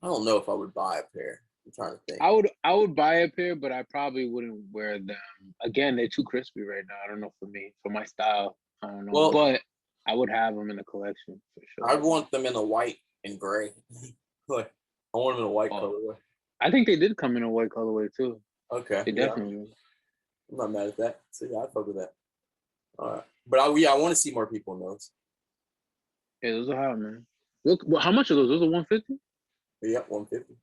if I would buy a pair. I'm trying to think. I would buy a pair, but I probably wouldn't wear them. Again, they're too crispy right now. I don't know, for my style. I don't know. Well, but I would have them in the collection for sure. I'd want them in a white and gray. Like, I want them in a white colorway. I think they did come in a white colorway too. Okay. They definitely. I'm not mad at that. So yeah, I fuck with that. All right. But I want to see more people in those. Yeah, those are hot, man. Look, how much are those? Those are 150? Yep, 150.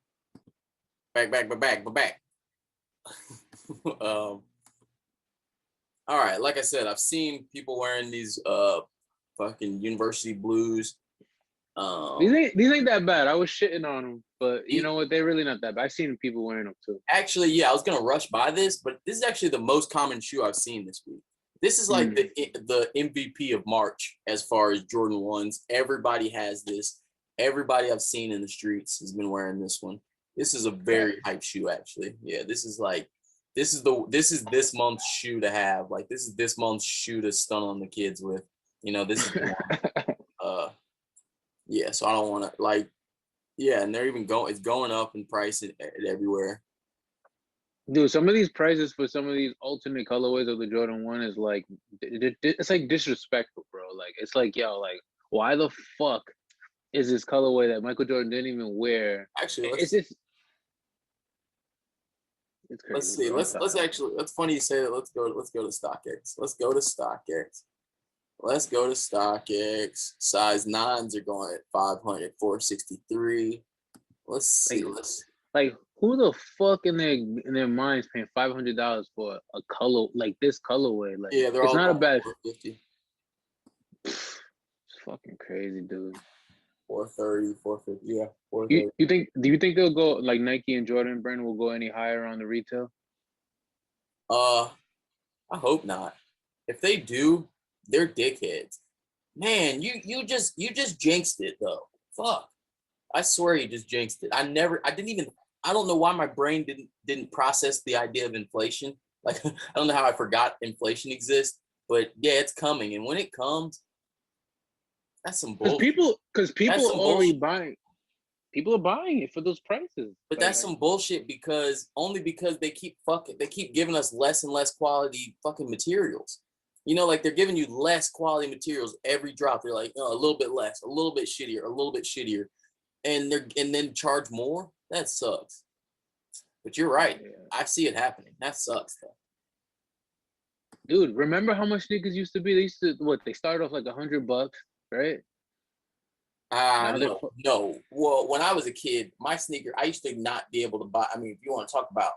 Back. All right, like I said, I've seen people wearing these fucking university blues. These ain't that bad. I was shitting on them, but you know what? They're really not that bad. I've seen people wearing them too. Actually, yeah, I was gonna rush by this, but this is actually the most common shoe I've seen this week. This is like the MVP of March as far as Jordan 1s. Everybody has this. Everybody I've seen in the streets has been wearing this one. This is a very hype shoe, actually. Yeah, this is this month's shoe to have. Like, this is this month's shoe to stun on the kids with. You know, this is the one. Yeah. So I don't want to like. Yeah, and they're even going. It's going up in price everywhere. Dude, some of these prices for some of these alternate colorways of the Jordan 1 is like, it's like disrespectful, bro. Like, it's like, yo, like, why the fuck is this colorway that Michael Jordan didn't even wear? Actually, It's just, it's crazy. let's see. Bro. Let's actually. That's funny you say that. Let's go to StockX. Let's go to StockX. Let's go to StockX. Size 9s are going at 500, 463. Let's see. Like, who the fuck in their minds paying $500 for a color like this colorway? Like, Yeah, they're it's all not a going bad. 450. It's fucking crazy, dude. 430, 450. Yeah, 430. Do you think they'll go like Nike and Jordan brand will go any higher on the retail? I hope not. If they do, they're dickheads. Man, you just jinxed it though. Fuck. I swear you just jinxed it. I don't know why my brain didn't process the idea of inflation. Like, I don't know how I forgot inflation exists, but yeah, it's coming. And when it comes, that's some bullshit. Because people That's some are already bullshit. buying. People are buying it for those prices. But that's some bullshit because they keep giving us less and less quality fucking materials. You know, like they're giving you less quality materials every drop. They're like, oh, a little bit less, a little bit shittier, a little bit shittier, and then charge more. That sucks. But you're right. Yeah. I see it happening. That sucks though. Dude, remember how much sneakers used to be? They started off like $100, right? No. Well, when I was a kid, my sneaker, I used to not be able to buy. I mean, if you want to talk about,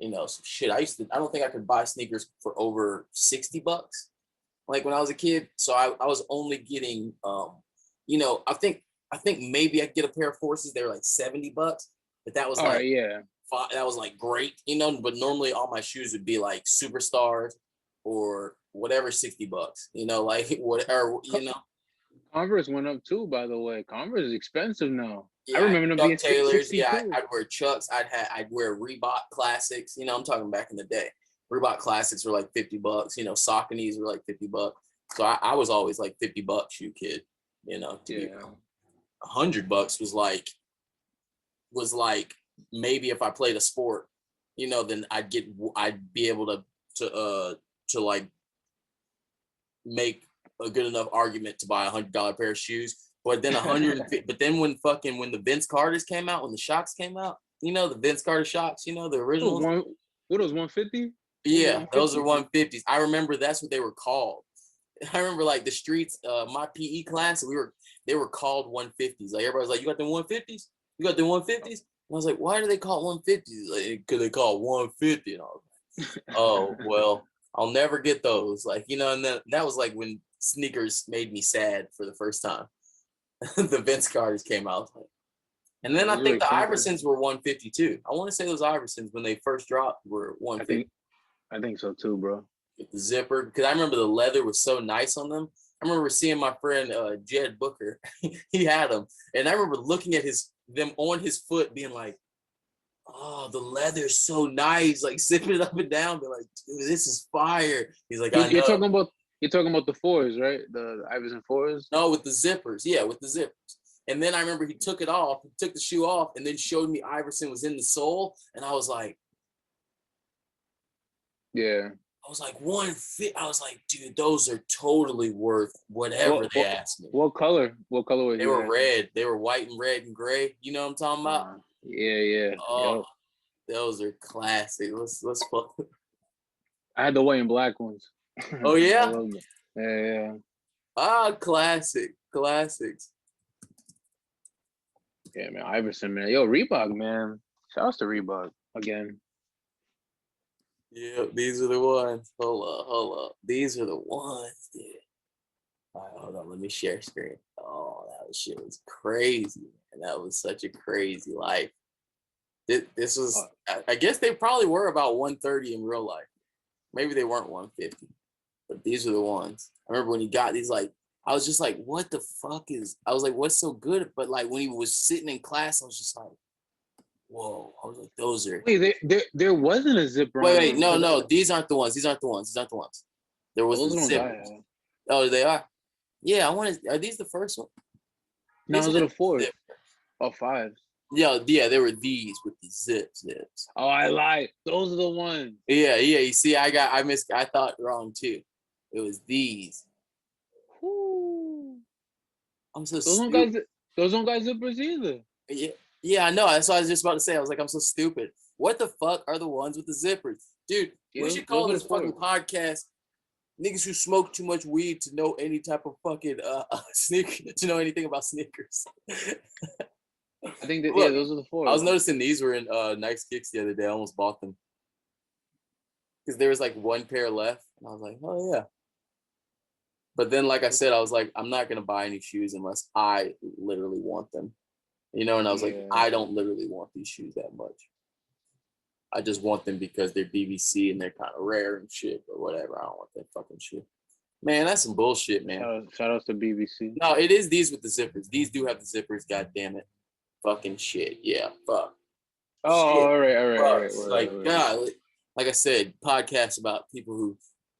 some shit, I don't think I could buy sneakers for over $60. Like when I was a kid. So I was only getting, I think maybe I could get a pair of Forces. They were like $70, but that was yeah. that was like great, but normally all my shoes would be like Superstars or whatever, $60, like whatever, Converse went up too, by the way. Converse is expensive now. Yeah, I remember them Chuck being Taylors. 62. Yeah, I'd wear Chucks. I'd wear Reebok Classics. I'm talking back in the day. Reebok Classics were like $50. Sauconys were like $50. So I was always like $50 shoe kid. $100 was like maybe if I played a sport, then I'd be able to like make a good enough argument to buy $100 pair of shoes. But then but then when the Vince Carters came out, when the Shocks came out, the Vince Carter Shocks, the originals. What was 150? Yeah, those are 150s. I remember that's what they were called. I remember like the streets, my PE class, they were called 150s. Like everybody's like, you got them 150s? You got them 150s? And I was like, why do they call it 150s? Like, could they call it 150? And I was like, oh, well, I'll never get those. Like, and then that was like when sneakers made me sad for the first time. The Vince Carters came out. And then I think the Iversons were 152. I want to say those Iversons when they first dropped were 150. I think so too, bro. With the zipper, because I remember the leather was so nice on them. I remember seeing my friend Jed Booker. He had them, and I remember looking at them on his foot, being like, "Oh, the leather's so nice!" Like zipping it up and down, be like, "Dude, this is fire." He's like, You're talking about the fours, right? The Iverson fours? No, with the zippers. Yeah, with the zippers. And then I remember he took the shoe off, and then showed me Iverson was in the sole, and I was like, yeah. I was like, 150. I was like, dude, those are totally worth whatever they asked me. What color? What color was they? Were red. They were white and red and gray. You know what I'm talking about? Yeah. Oh, those are classic. Let's fuck. I had the white and black ones. Oh yeah. Yeah. Classics. Yeah, man, Iverson, man. Yo, Reebok, man. Shouts to Reebok again. Yeah, these are the ones. Hold up. These are the ones, dude. All right, hold on. Let me share screen. Oh, shit was crazy, and that was such a crazy life. This was. I guess they probably were about 130 in real life. Maybe they weren't 150, but these are the ones. I remember when he got these. Like, I was just like, "What the fuck is?" I was like, "What's so good?" But like when he was sitting in class, I was just like, whoa. I was like, those are. Wait, there wasn't a zipper. Wait, on no, them. no. These aren't the ones. These aren't the ones. These aren't the ones. There was Those the ones I zippers. have. Oh, they are. Yeah, I want to. Are these the first one? No, These those are are the fours. zip- Oh, fives. Yeah, there were these with the zips. Oh, I lied. Those are the ones. Yeah. You see, I thought wrong too. It was these. Whew. I'm so Those don't stupid. got those don't got zippers either. Yeah, I know. That's what I was just about to say. I was like, I'm so stupid. What the fuck are the ones with the zippers? Dude, we Yeah, should call those are this the fucking fours. podcast niggas who smoke too much weed to know any type of fucking sneaker to know anything about sneakers. I think that Look, those are the fours. I was noticing these were in Nice Kicks the other day. I almost bought them. Because there was like one pair left. And I was like, oh yeah. But then, like I said, I was like, I'm not gonna buy any shoes unless I literally want them. You know, and I was like, Yeah. I don't literally want these shoes that much. I just want them because they're BBC and they're kind of rare and shit, but whatever. I don't want that fucking shit. Man, that's some bullshit, man. Shout outs to BBC. No, it is these with the zippers. These do have the zippers, god damn it. Fucking shit. Yeah, fuck. Oh, Shit. all right. Fuck. Like, God, like I said, podcasts about people who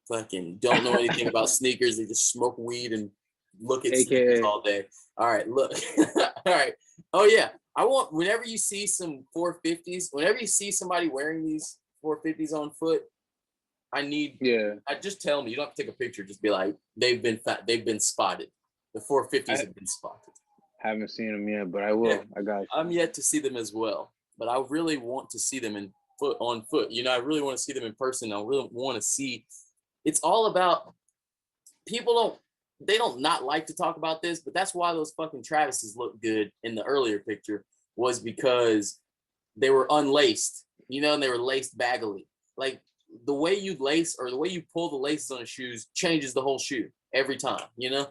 fucking don't know anything about sneakers. They just smoke weed and look at sneakers all day. All right, look. All right. Oh, yeah. I want, whenever you see some 450s, whenever you see somebody wearing these 450s on foot, just tell me. You don't have to take a picture. Just be like, they've been spotted. The 450s have been spotted. Haven't seen them yet, but I will. Yeah. I got you. I'm yet to see them as well, but I really want to see them on foot. You know, I really want to see them in person. I really want to see. It's all about people they don't not like to talk about this, but that's why those fucking Travises look good in the earlier picture was because they were unlaced, you know, and they were laced baggily. Like the way you lace or the way you pull the laces on the shoes changes the whole shoe every time, you know?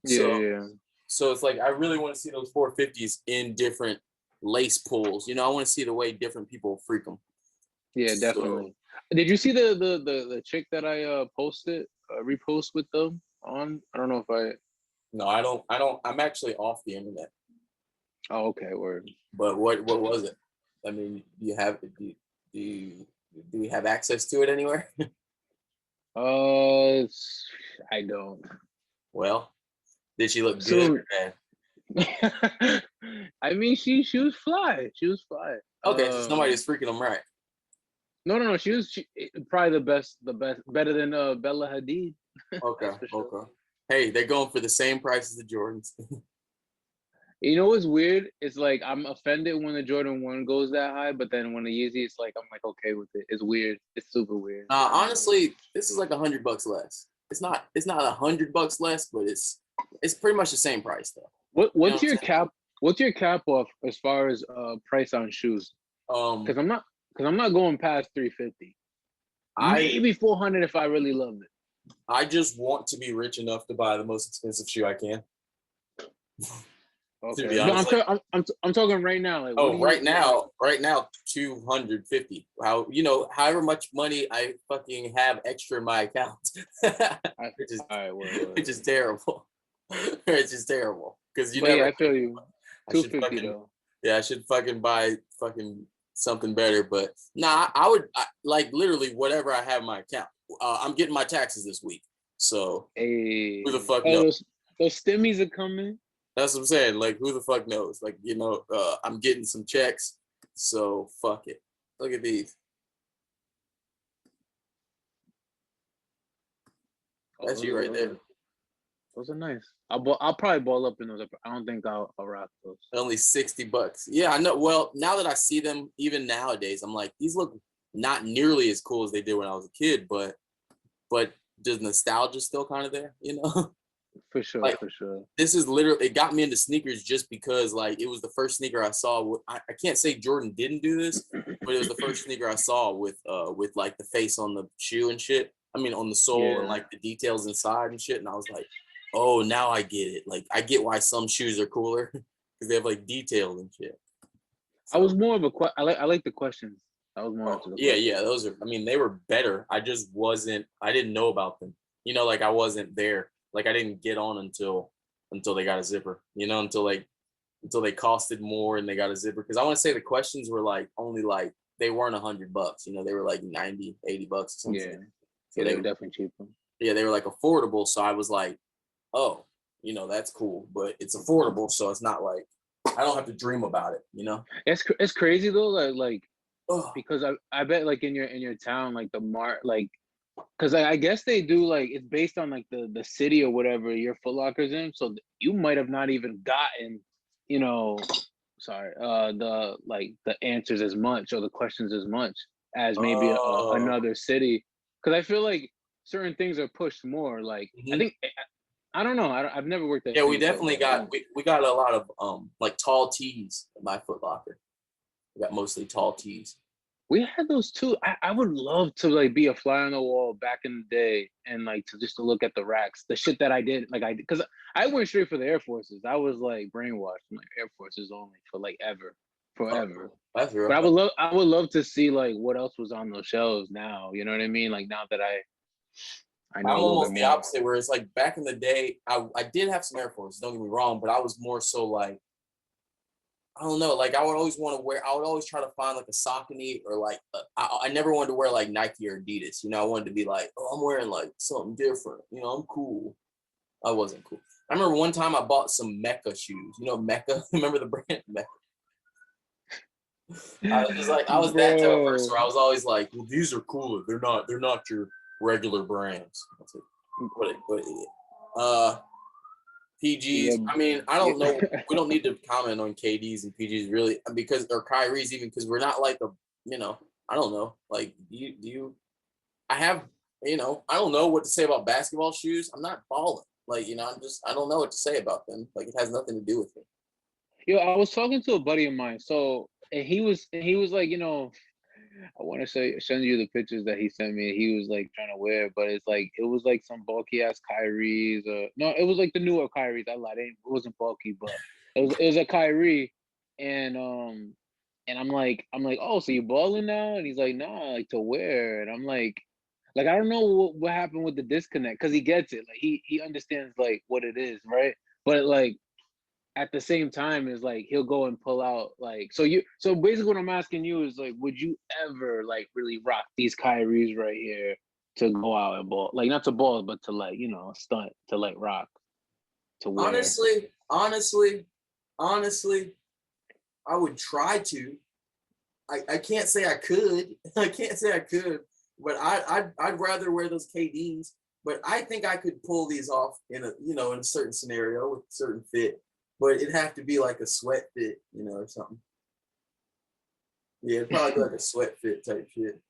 Yeah. So it's like I really want to see those 450s in different lace pulls. You know, I want to see the way different people freak them. Yeah, definitely. Did you see the chick that I posted repost with them on? I don't know if I. No, I don't. I'm actually off the internet. Oh, okay, word. But what was it? I mean, do we have access to it anywhere? I don't. Well, did she look good So- or bad? I mean, she was fly. She was fly. Okay, so somebody's freaking them right. No. She probably the best, better than Bella Hadid. Okay, That's for sure. okay. Hey, they're going for the same price as the Jordans. You know what's weird? It's like I'm offended when the Jordan 1 goes that high, but then when the Yeezy, it's like I'm like okay with it. It's weird. It's super weird. Honestly, this is like $100 less. It's not $100 less, but it's pretty much the same price though. What's You know your cap? What's your cap off as far as price on shoes? Because I'm not going past 350. Maybe 400 if I really love it. I just want to be rich enough to buy the most expensive shoe I can. Okay. be No, honest, I'm talking right now. Like, Oh, right now, 250. However much money I fucking have extra in my account, which is All right, word. which is terrible. It's just terrible because But yeah, I feel you. I should 250 fucking- though. Yeah, I should fucking buy fucking something better. But nah, I would like literally whatever I have in my account. I'm getting my taxes this week, so Hey, who the fuck oh, knows? those stimmies are coming. That's what I'm saying. Like, who the fuck knows? Like, I'm getting some checks, so fuck it. Look at these. That's you right there. Those are nice. I'll probably ball up in those. I don't think I'll rock those. Only $60. Yeah, I know. Well, now that I see them, even nowadays, I'm like, these look not nearly as cool as they did when I was a kid, but the nostalgia still kind of there, you know? For sure, Like, for sure. This is literally, it got me into sneakers just because like it was the first sneaker I saw. I can't say Jordan didn't do this, but it was the first sneaker I saw with like the face on the shoe and shit. I mean, on the sole and like the details inside and shit. And I was like, oh, now I get it. Like, I get why some shoes are cooler because they have like detail and shit. I was more of a I like the questions. I was more into the Yeah. Those are, I mean, they were better. I didn't know about them. You know, like I wasn't there. Like I didn't get on until they got a zipper, you know, until like until they costed more and they got a zipper. Because I want to say the questions were like only like they weren't $100, you know, they were like 90, $80 or something. Yeah. So They were definitely cheaper. yeah, they were like affordable. So I was like, oh, you know, that's cool, but it's affordable, so it's not like I don't have to dream about it, you know. It's crazy though, like Ugh. because I bet like in your town, like the mart, like because I guess they do like it's based on like the city or whatever your Foot Locker's in, so you might have not even gotten, you know, sorry, the like the answers as much or the questions as much as maybe Oh. another city, because I feel like certain things are pushed more. Like I Mhm. think I don't know. I've never worked at. Yeah, we City, so definitely I got don't- we got a lot of like tall tees in my Foot Locker. We got mostly tall tees. We had those too. I would love to like be a fly on the wall back in the day and like to just to look at the racks, the shit that I did. Like because I went straight for the Air Forces. I was like brainwashed. I'm like Air Forces only for like forever. That's real. But I would love to see like what else was on those shelves now. You know what I mean? Like now that I know I'm a little almost bit the more. opposite, where it's like back in the day, I did have some Air Force, don't get me wrong, but I was more so like, I don't know, like I would always want to wear, I would always try to find like a Saucony or like, I never wanted to wear like Nike or Adidas, you know, I wanted to be like, oh, I'm wearing like something different, you know, I'm cool. I wasn't cool. I remember one time I bought some Mecca shoes, you know, Mecca, remember the brand Mecca? I was just like, I was that type of person where I was always like, well, these are cooler. They're not your regular brands. PGs. Yeah. I mean, I don't know. We don't need to comment on KDs and PGs really because or Kyrie's even because we're not like you know, I don't know. Like, do you? I have, you know, I don't know what to say about basketball shoes. I'm not balling. Like, you know, I don't know what to say about them. Like, it has nothing to do with me. Yo, I was talking to a buddy of mine. So and he was like, you know, I want to send you the pictures that he sent me. He was like trying to wear, but it's like it was like some bulky ass Kyrie's. No, it was like the newer Kyrie's. I lied. It wasn't bulky, but it was a Kyrie, and I'm like, oh, so you balling now? And he's like, nah, like to wear. And I'm like I don't know what happened with the disconnect because he gets it. Like he understands like what it is, right? But like at the same time is like he'll go and pull out like so basically what I'm asking you is like would you ever like really rock these Kyries right here to go out and ball, like not to ball but to like, you know, stunt, to like rock, to wear? Honestly, I would try to. I can't say I could. I can't say I could, but I'd rather wear those KDs. But I think I could pull these off in a certain scenario with a certain fit. But it'd have to be like a sweat fit, you know, or something. Yeah, it'd probably be like a sweat fit type shit.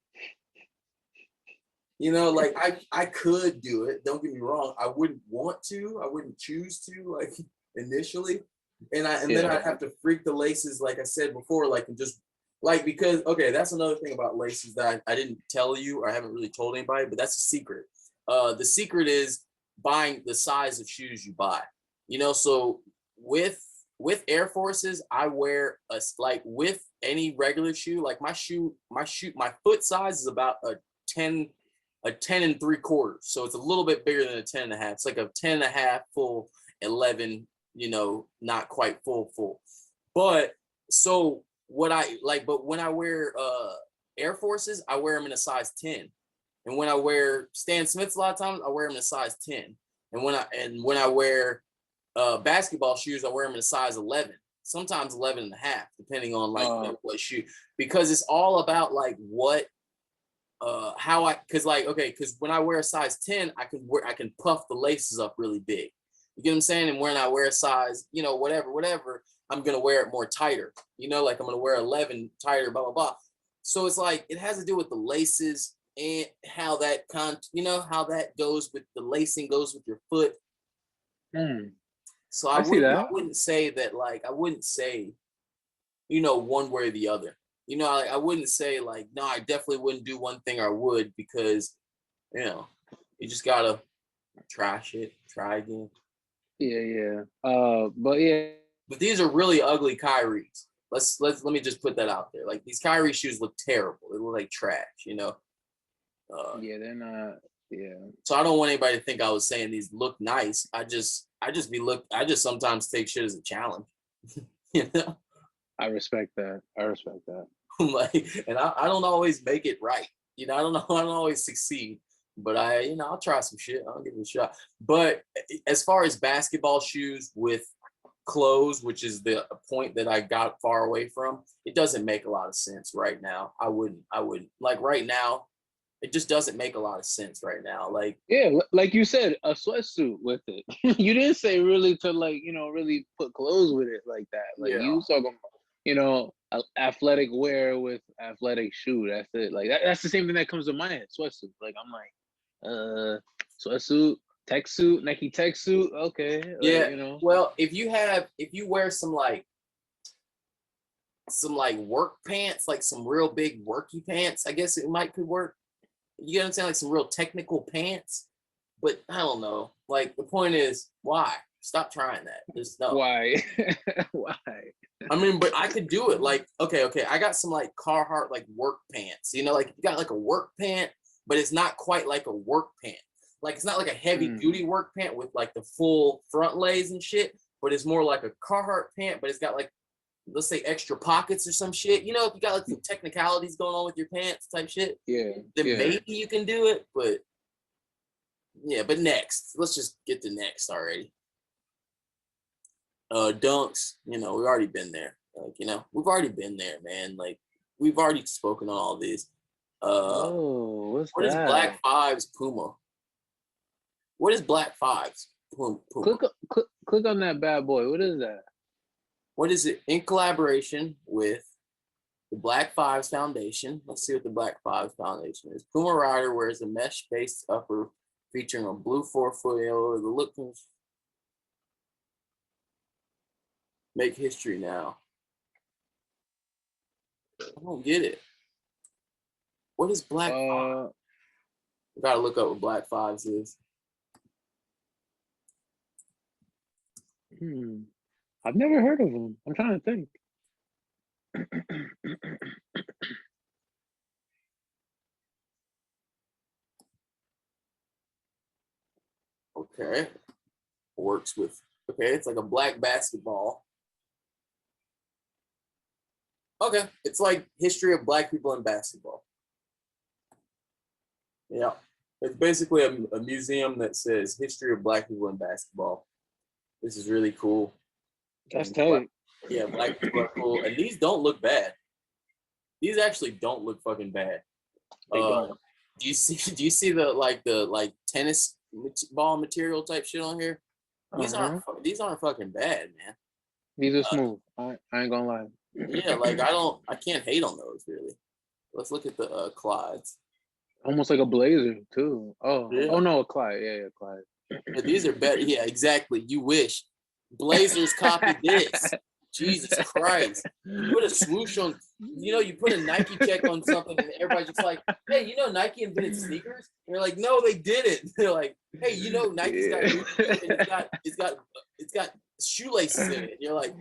You know, like I could do it. Don't get me wrong. I wouldn't want to. I wouldn't choose to, like initially. And then I'd have to freak the laces, like I said before, like and just like because okay, that's another thing about laces that I didn't tell you or I haven't really told anybody, but that's a secret. The secret is buying the size of shoes you buy. You know, so with Air Forces, I wear like with any regular shoe, like my foot size is about a 10 3/4. So it's a little bit bigger than a 10 and a half. It's like a 10 and a half full, 11, you know, not quite full. But so what I like, but when I wear Air Forces, I wear them in a size 10. And when I wear Stan Smiths a lot of times, I wear them in a size 10. And when I wear basketball shoes, I wear them in a size 11, sometimes 11 and a half, depending on like what shoe, because it's all about like what, how because when I wear a size 10, I can puff the laces up really big. You get what I'm saying? And when I wear a size, you know, whatever, I'm going to wear it more tighter, you know, like I'm going to wear 11 tighter, blah, blah, blah. So it's like, it has to do with the laces and how that how that goes with the lacing goes with your foot. So I wouldn't say that, like, I wouldn't say, you know, one way or the other. You know, I wouldn't say like, no, I definitely wouldn't do one thing or I would, because, you know, you just gotta try again. Yeah. But these are really ugly Kyries. Let me just put that out there. Like, these Kyrie shoes look terrible. They look like trash, you know. they're not. Yeah. So I don't want anybody to think I was saying these look nice. I just sometimes take shit as a challenge. You know, I respect that. I respect that. like, and I don't always make it right. You know, I don't know, I don't always succeed, but I'll try some shit. I'll give it a shot. But as far as basketball shoes with clothes, which is the point that I got far away from, it doesn't make a lot of sense right now. I wouldn't like right now. It just doesn't make a lot of sense right now. Like, Yeah, like you said, a sweatsuit with it. You didn't say really to like, really put clothes with it like that. Like yeah, you was talking about, athletic wear with athletic shoe. That's it. Like that's the same thing that comes to my head. Sweatsuit. Like I'm like, sweatsuit, tech suit, Nike tech suit. Okay. Like, yeah. Well, if you wear some work pants, like some real big worky pants, I guess it could work. You know what I'm saying? Like some real technical pants. But I don't know. Like the point is, why? Stop trying that. Just no. Why? Why? I mean, but I could do it. Like, okay. I got some like Carhartt like work pants. You know, like you got like a work pant, but it's not quite like a work pant. Like it's not like a heavy duty work pant with like the full front lays and shit, but it's more like a Carhartt pant, but it's got like, let's say, extra pockets or some shit. You know, if you got like some technicalities going on with your pants type shit, Yeah. then Yeah. maybe you can do it. But yeah, but next, let's just get to next already. Dunks, we've already been there. Like, we've already been there, man. Like, we've already spoken on all these. What's what is that? Black Fives Puma? What is Black Fives Puma? Click on that bad boy. What is that? What is it? In collaboration with the Black Fives Foundation. Let's see what the Black Fives Foundation is. Puma Rider wears a mesh-based upper featuring a blue forefoot yellow. The look make history now. I don't get it. What is Black Fives? I gotta look up what Black Fives is. I've never heard of them. I'm trying to think. Okay. Works with, okay, it's like a black basketball. Okay, it's like history of black people in basketball. Yeah, it's basically a museum that says history of black people in basketball. This is really cool. That's tight. Yeah, black people are cool, and these don't look bad. These actually don't look fucking bad. Do you see the tennis ball material type shit on here? These aren't fucking bad, man. These are smooth. I ain't gonna lie. Yeah, like I can't hate on those really. Let's look at the Clydes. Almost like a blazer too. Oh, yeah. Oh no, a Clyde. Yeah, Clyde. Yeah, these are better. Yeah, exactly. You wish. Blazers copied this. Jesus Christ. You put a swoosh on, you put a Nike check on something and everybody's just like, hey, Nike invented sneakers? And you're like, no, they didn't. They're like, hey, Nike's got it's got shoelaces in it. And you're like,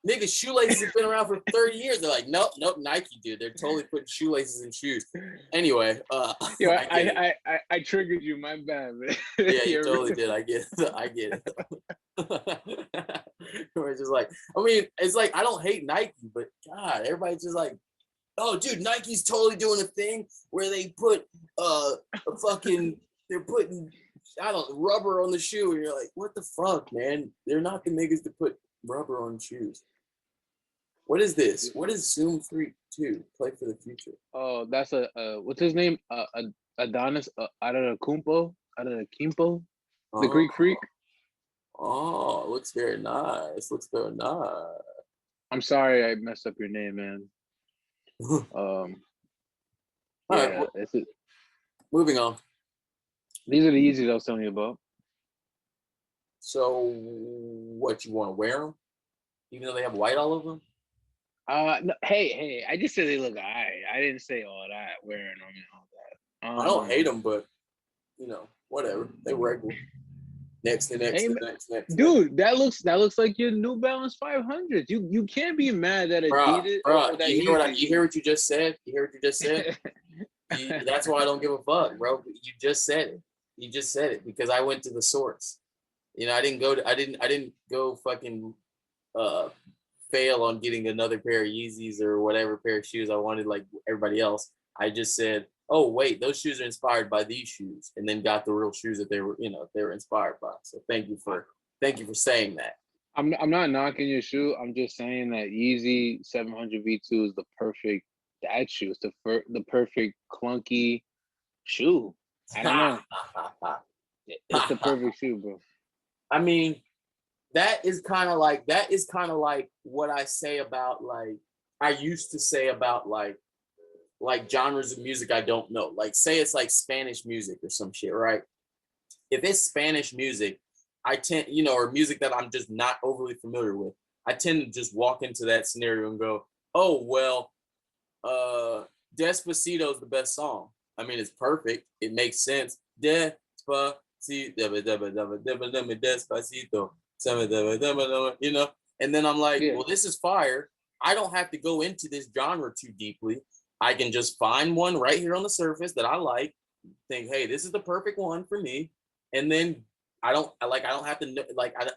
nigga, shoelaces have been around for 30 years. They're like, nope, Nike, dude. They're totally putting shoelaces in shoes. Anyway, I triggered you, my bad, man. Yeah, you totally did. I get it. We're just like, it's like I don't hate Nike, but God, everybody's just like, oh, dude, Nike's totally doing a thing where they put they're putting rubber on the shoe, and you're like, what the fuck, man? They're not the niggas to put rubber on shoes. What is this? What is Zoom Freak 2? Play for the future. Oh, that's what's his name? Adonis Adetokounmpo, the Greek freak. Oh, looks very nice. I'm sorry I messed up your name, man. All right, that's it. Moving on. These are the Yeezys I was telling you about. So, what, you want to wear them, even though they have white all over them? No, hey, I just said they look alright. I didn't say all that wearing them and all that. I don't hate them, but whatever. They regular. Next. Dude, that looks like your New Balance 500s. You can't be mad that Adidas. You hear what you just said? That's why I don't give a fuck, bro. You just said it because I went to the source. I didn't go fucking fail on getting another pair of Yeezys or whatever pair of shoes I wanted, like everybody else. I just said, oh wait, those shoes are inspired by these shoes, and then got the real shoes that they were, they were inspired by. So thank you for saying that. I'm not knocking your shoe. I'm just saying that Yeezy 700 V2 is the perfect dad shoe. It's the perfect clunky shoe. I don't know. It's the perfect shoe, bro. I mean, that is kind of like what I say about I used to say about like genres of music I don't know. Like say it's like Spanish music or some shit, right? If it's Spanish music, I tend, or music that I'm just not overly familiar with, I tend to just walk into that scenario and go, oh, well, Despacito is the best song. I mean, it's perfect. It makes sense. Despacito, and then I'm like, well, this is fire. I don't have to go into this genre too deeply. I can just find one right here on the surface that I like, think, hey, this is the perfect one for me. And then I don't have to know,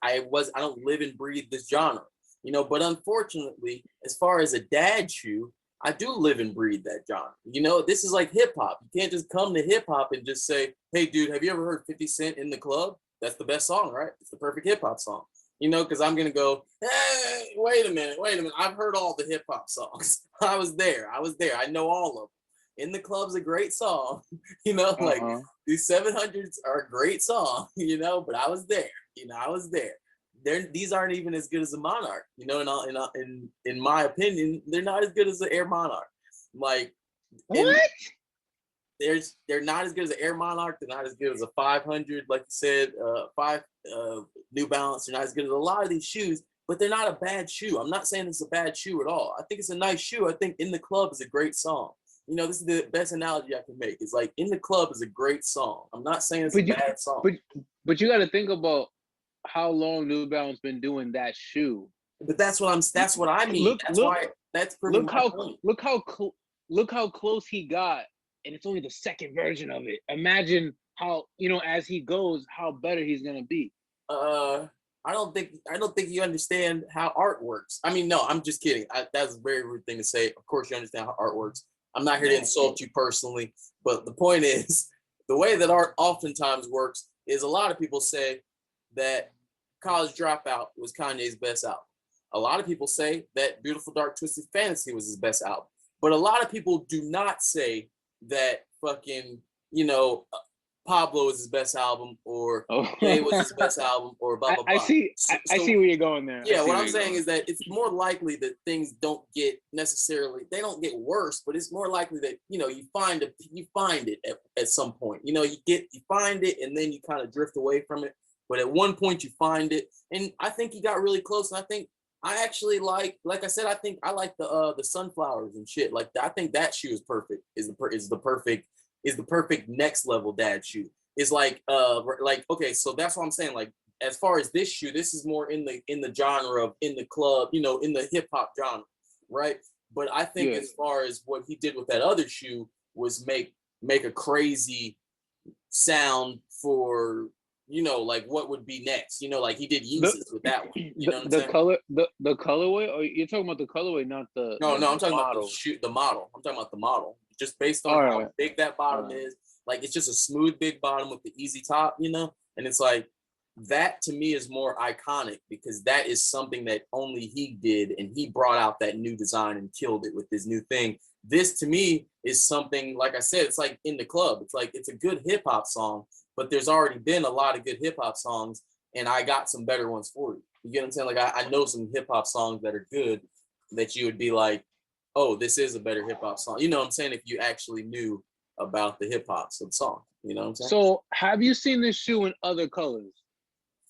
I don't live and breathe this genre, but unfortunately, as far as a dad shoe, I do live and breathe that genre. This is like hip hop. You can't just come to hip hop and just say, hey, dude, have you ever heard 50 Cent in the Club? That's the best song, right? It's the perfect hip hop song, because I'm going to go, hey, wait a minute. I've heard all the hip hop songs. I was there. I know all of them. In the Club's a great song, these 700s are a great song, but I was there, I was there. These aren't even as good as a Monarch, in my opinion, they're not as good as the Air Monarch. Like, what? They're not as good as the Air Monarch. They're not as good as a 500, like you said, New Balance. They're not as good as a lot of these shoes, but they're not a bad shoe. I'm not saying it's a bad shoe at all. I think it's a nice shoe. I think In the Club is a great song. This is the best analogy I can make. It's like In the Club is a great song. I'm not saying it's a bad song. But you got to think about how long New Balance been doing that shoe. But that's what I mean. Look how close he got, and it's only the second version of it. Imagine how, as he goes, how better he's gonna be. I don't think you understand how art works. I mean, no, I'm just kidding. That's a very rude thing to say. Of course you understand how art works. I'm not here to insult you personally, but the point is, the way that art oftentimes works is a lot of people say that College Dropout was Kanye's best album. A lot of people say that Beautiful Dark Twisted Fantasy was his best album. But a lot of people do not say that fucking, Pablo is his best album, or Jay was his best album, or blah, blah, blah. I see where you're going there. Yeah, what I'm saying is that it's more likely that things don't get they don't get worse, but it's more likely that, you find it at some point. You find it and then you kind of drift away from it. But at one point you find it. And I think he got really close. And I think I actually like I said, I think I like the sunflowers and shit. Like, I think that shoe is perfect, is the perfect next level dad shoe. Is okay, so that's what I'm saying. Like, as far as this shoe, this is more in the genre of In the Club, in the hip hop genre, right? But I think as far as what he did with that other shoe was make a crazy sound for, like what would be next, like he did Yeezus with that one. The colorway, or you're talking about the colorway, not the no, I'm talking about the model. I'm talking about the model. Just based on how big that bottom is. Like, it's just a smooth big bottom with the easy top, and it's like, that to me is more iconic because that is something that only he did, and he brought out that new design and killed it with his new thing. This to me is something, like I said, it's like In the Club. It's like, it's a good hip hop song, but there's already been a lot of good hip hop songs, and I got some better ones for you. You get what I'm saying? Like, I know some hip hop songs that are good that you would be like, oh, this is a better hip hop song. You know what I'm saying? If you actually knew about the hip hop of the song, you know what I'm saying? So have you seen this shoe in other colors?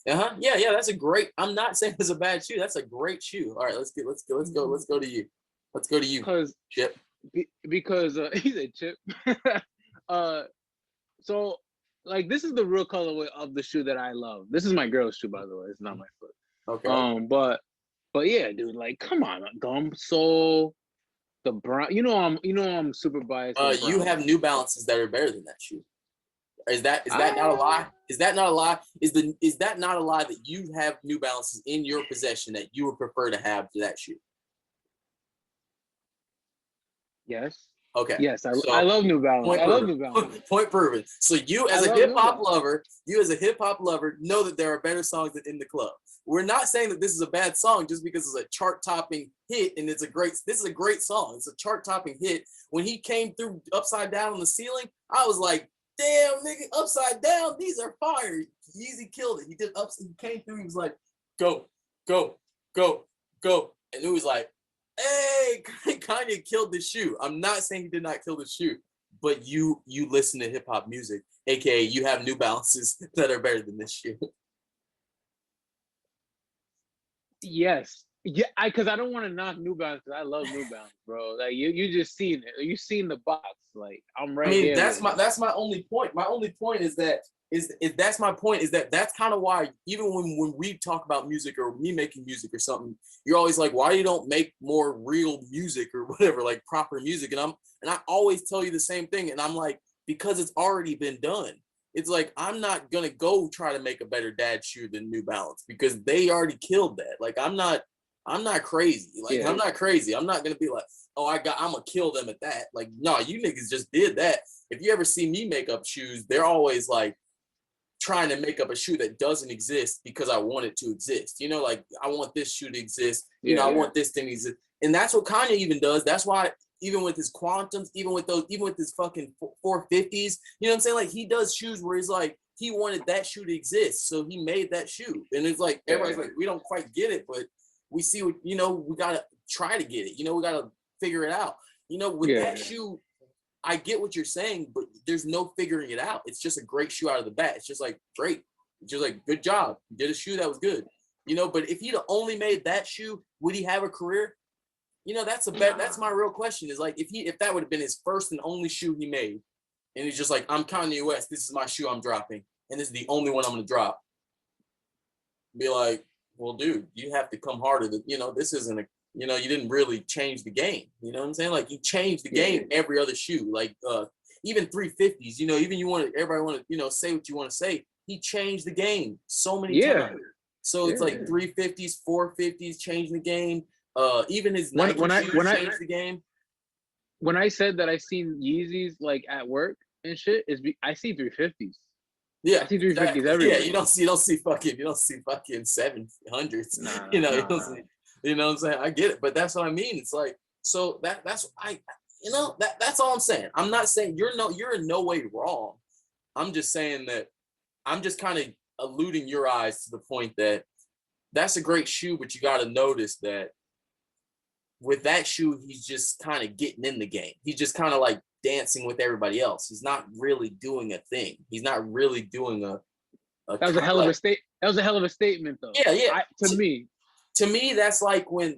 Yeah. That's a great. I'm not saying it's a bad shoe. That's a great shoe. All right, let's go to you. Let's go to you. Chip. Because he said Chip. So like, this is the real colorway of the shoe that I love. This is my girl's shoe, by the way. It's not my foot. Okay. But yeah, dude. Like, come on, Gum Sole. The brown, I'm super biased. You have New Balances that are better than that shoe. Is that not a lie? Is that not a lie? Is that not a lie that you have New Balances in your possession that you would prefer to have to that shoe? Yes. Okay. Yes, I So love New Balance. point I love proven. New Balance. Point proven. So you I as a love hip New hop Balance. lover, know that there are better songs than In the Club. We're not saying that this is a bad song just because it's a chart topping hit and this is a great song. It's a chart topping hit. When he came through Upside Down on the Ceiling, I was like, damn nigga, Upside Down, these are fire. Yeezy killed it. He came through, he was like, go, go, go, go. And it was like, hey, Kanye killed the shoe. I'm not saying he did not kill the shoe, but you listen to hip hop music, aka you have New Balances that are better than this shoe. Yes. Yeah, because I don't want to knock New Balance because I love New Balance, bro. Like you just seen it. You seen the box. Like I'm right I mean, there. that's my only point. My only point is that that's my point is that that's kind of why even when we talk about music or me making music or something, you're always like, why you don't make more real music or whatever, like proper music? And I always tell you the same thing, and I'm like, because it's already been done. It's like I'm not gonna go try to make a better dad shoe than New Balance because they already killed that. Like I'm not crazy. Like Yeah. I'm not crazy. I'm not gonna be like, oh, I'm gonna kill them at that. Like, no, you niggas just did that. If you ever see me make up shoes, they're always like trying to make up a shoe that doesn't exist because I want it to exist. You know, like I want this shoe to exist. You know, I want this thing to exist. And that's what Kanye even does. That's why even with his quantums, even with his fucking 450s, you know what I'm saying? Like he does shoes where he's like, he wanted that shoe to exist. So he made that shoe. And it's like, everybody's like, we don't quite get it, but we see what, you know, we got to try to get it. You know, we got to figure it out. You know, with that shoe, I get what you're saying, but there's no figuring it out. It's just a great shoe out of the bat. It's just like, great. It's just like, good job. You did a shoe that was good. You know, but if he'd only made that shoe, would he have a career? You know, that's my real question is like, if that would have been his first and only shoe he made, and he's just like, I'm Kanye West, this is my shoe I'm dropping, and this is the only one I'm going to drop. Be like, well, dude, you have to come harder. You know, this isn't a, you know, you didn't really change the game. You know what I'm saying? Like you changed the game every other shoe. Like even 350s, you know, even everybody want to, you know, say what you want to say. He changed the game so many times. So it's like 350s, 450s, changing the game. Even his Nike shoes changed the game. When I said that I seen Yeezys like at work and shit, I see 350s. Yeah, I see 350s everywhere. Yeah, you don't see fucking 700s. Nah, you know, you know what I'm saying? I get it, but that's what I mean. It's like, so that's you know, that's all I'm saying. I'm not saying you're in no way wrong. I'm just saying that I'm just kind of alluding your eyes to the point that that's a great shoe, but you got to notice that with that shoe, he's just kind of getting in the game. He's just kind of like dancing with everybody else. He's not really doing a thing. He's not really doing a that was a hell of a state. That was a hell of a statement, though. Yeah. To me, that's like when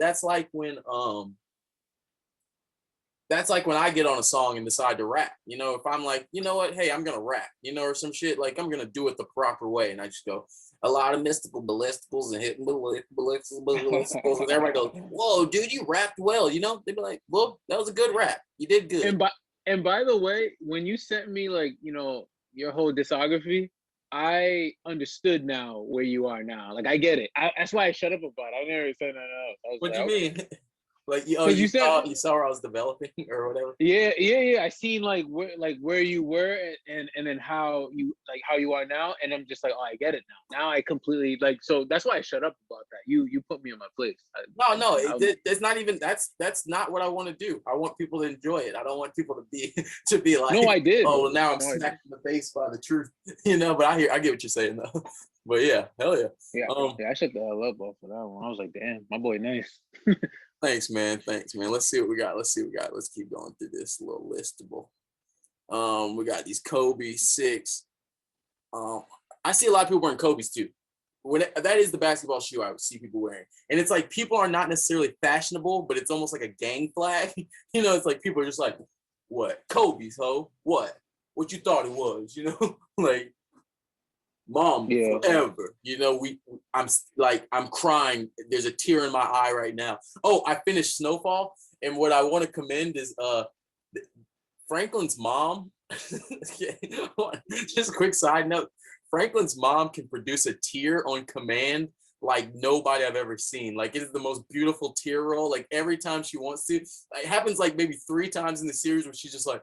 I get on a song and decide to rap. You know, if I'm like, you know what, hey, I'm gonna rap, you know, or some shit, like I'm gonna do it the proper way, and I just go a lot of mystical ballisticals and hitting ballisticals, and everybody goes, whoa, dude, you rapped well. You know, they'd be like, well, that was a good rap. You did good. And by the way, when you sent me like, you know, your whole discography, I understood now where you are now. Like I get it. That's why I shut up about it. I never said nothing else. What do you mean? Like you saw where I was developing or whatever. Yeah. I seen like where you were and then how you are now, and I'm just like, oh, I get it now. Now I completely like, so that's why I shut up about that. You put me in my place. It's not even that's not what I want to do. I want people to enjoy it. I don't want people to be like, no, I did. Oh, well, now I'm smacked in the face by the truth, you know. But I get what you're saying though. But yeah, hell yeah. Yeah, I shut the hell up off of that one. I was like, damn, my boy, nice. Thanks, man. Let's see what we got. Let's keep going through this little listable. We got these Kobe 6. I see a lot of people wearing Kobe's too. That is the basketball shoe I would see people wearing. And it's like people are not necessarily fashionable, but it's almost like a gang flag. You know, it's like people are just like, what? Kobe's, ho? What you thought it was, you know? Like, Mom, forever. You know, I'm crying. There's a tear in my eye right now. Oh, I finished Snowfall, and what I want to commend is Franklin's mom Just a quick side note. Franklin's mom can produce a tear on command like nobody I've ever seen. Like it is the most beautiful tear roll. Like every time she wants to, it happens like maybe 3 times in the series where she's just like,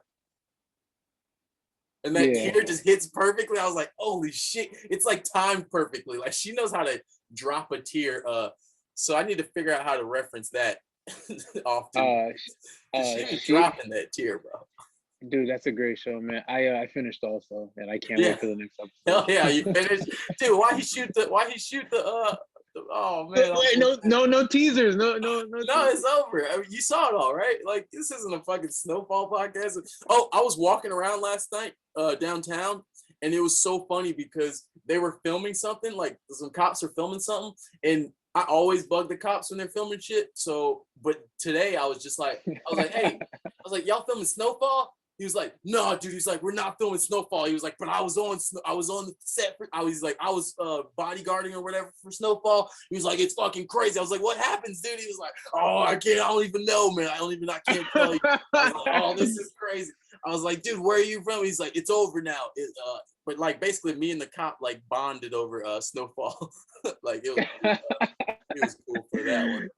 and that Yeah. tear just hits perfectly. I was like, holy shit. It's like timed perfectly. Like she knows how to drop a tear. So I need to figure out how to reference that often. She be dropping that tear, bro. Dude, that's a great show, man. I finished also, and I can't Yeah. wait for the next episode. Hell yeah, you finished, dude. Why he shoot the? Oh man, Wait, no teasers, no. no, it's over. I mean, you saw it all, right? Like this isn't a fucking Snowfall podcast. Oh, I was walking around last night, downtown, and it was so funny because they were filming something. Like some cops were filming something, and I always bug the cops when they're filming shit. So, but today I was just like, hey, y'all filming Snowfall? He was like, no, dude. He's like, we're not filming Snowfall. He was like, but I was on the set. I was bodyguarding or whatever for Snowfall. He was like, it's fucking crazy. I was like, what happens, dude? He was like, oh, I don't even know, man. I can't tell you. I was like, oh, this is crazy. I was like, dude, where are you from? He's like, it's over now. But like basically me and the cop like bonded over Snowfall. Like it was cool for that one.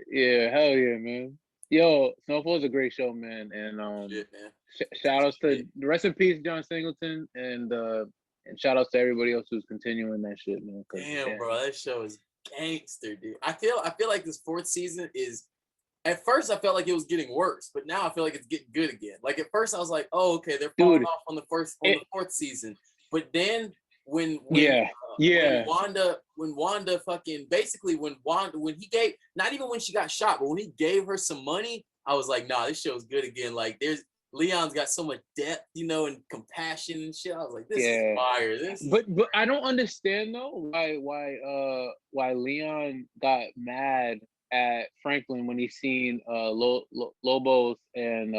Yeah, hell yeah, man. Yo, Snowfall's a great show, man. And Shit, man. shout outs to rest in peace, John Singleton, and shout outs to everybody else who's continuing that shit, man. Damn, bro, that show is gangster, dude. I feel like this 4th season is. At first, I felt like it was getting worse, but now I feel like it's getting good again. Like at first, I was like, "Oh, okay, they're falling off on the 4th season." But then when Wanda fucking basically when he gave, not even when she got shot, but when he gave her some money, I was like, "Nah, this show's good again." Like Leon's got so much depth, and compassion and shit. I was like, "This is fire." But I don't understand though why Leon got mad at Franklin when he seen Lobos and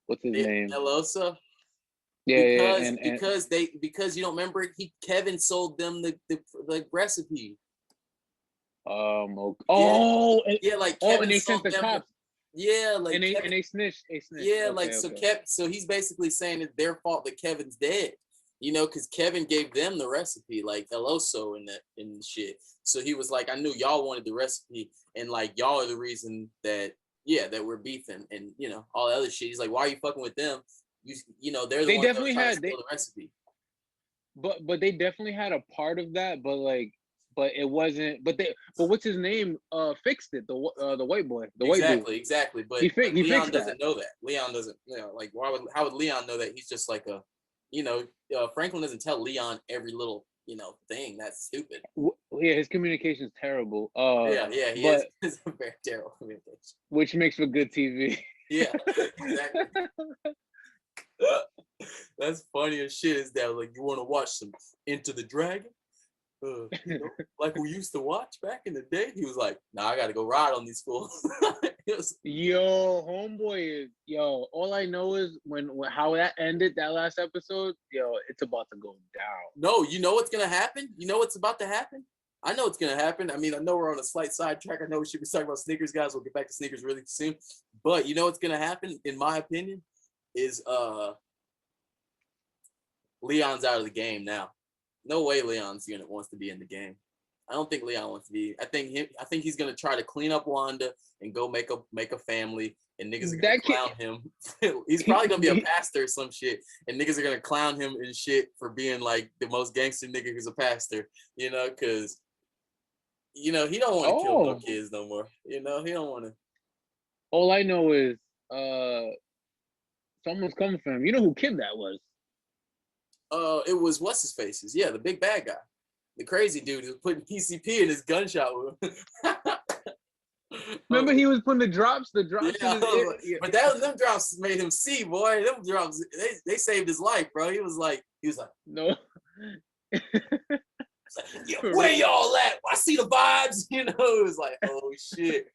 what's his name? Elosa. Yeah, because you don't remember Kevin sold them the recipe. Okay. Like Kevin and they sent the cops. Yeah, like and they snitched. Yeah, so he's basically saying it's their fault that Kevin's dead. Because Kevin gave them the recipe, like Eloso and shit. So he was like, I knew y'all wanted the recipe, and like y'all are the reason that we're beefing, and all the other shit. He's like, why are you fucking with them? They're the ones definitely that had steal the recipe. But they definitely had a part of that, but it wasn't. But what's his name? Fixed it. The white boy. Exactly. But Leon doesn't know that. Leon doesn't. Like how would Leon know that? He's just like a. Franklin doesn't tell Leon every little, thing. That's stupid. Yeah, his communication is terrible. He is. It's a very terrible communication. Which makes for good TV. Yeah, exactly. That's funny as shit. Is that like you want to watch some Into the Dragon? Like we used to watch back in the day. He was like, "Nah, I gotta go ride on these fools." Yo, homeboy, all I know is when how that ended, that last episode, it's about to go down. No, you know what's gonna happen? You know what's about to happen? I know what's gonna happen. I mean, I know we're on a slight sidetrack. I know we should be talking about sneakers, guys. We'll get back to sneakers really soon. But you know what's gonna happen, in my opinion, is Leon's out of the game now. No way Leon's unit wants to be in the game. I don't think Leon wants to be. I think he's gonna try to clean up Wanda and go make a family, and niggas are gonna clown him. He's probably gonna be a pastor or some shit, and niggas are gonna clown him and shit for being like the most gangster nigga who's a pastor. Because he don't want to kill no kids no more. He don't want to. All I know is someone's coming for him. You know who kid that was? It was what's his faces. Yeah, the big bad guy. The crazy dude who's putting PCP in his gunshot wound. Remember he was putting the drops Yeah, in his ear? Yeah. But them drops made him see, boy. Them drops, they saved his life, bro. He was like, no. Where y'all at? I see the vibes. It was like, oh shit.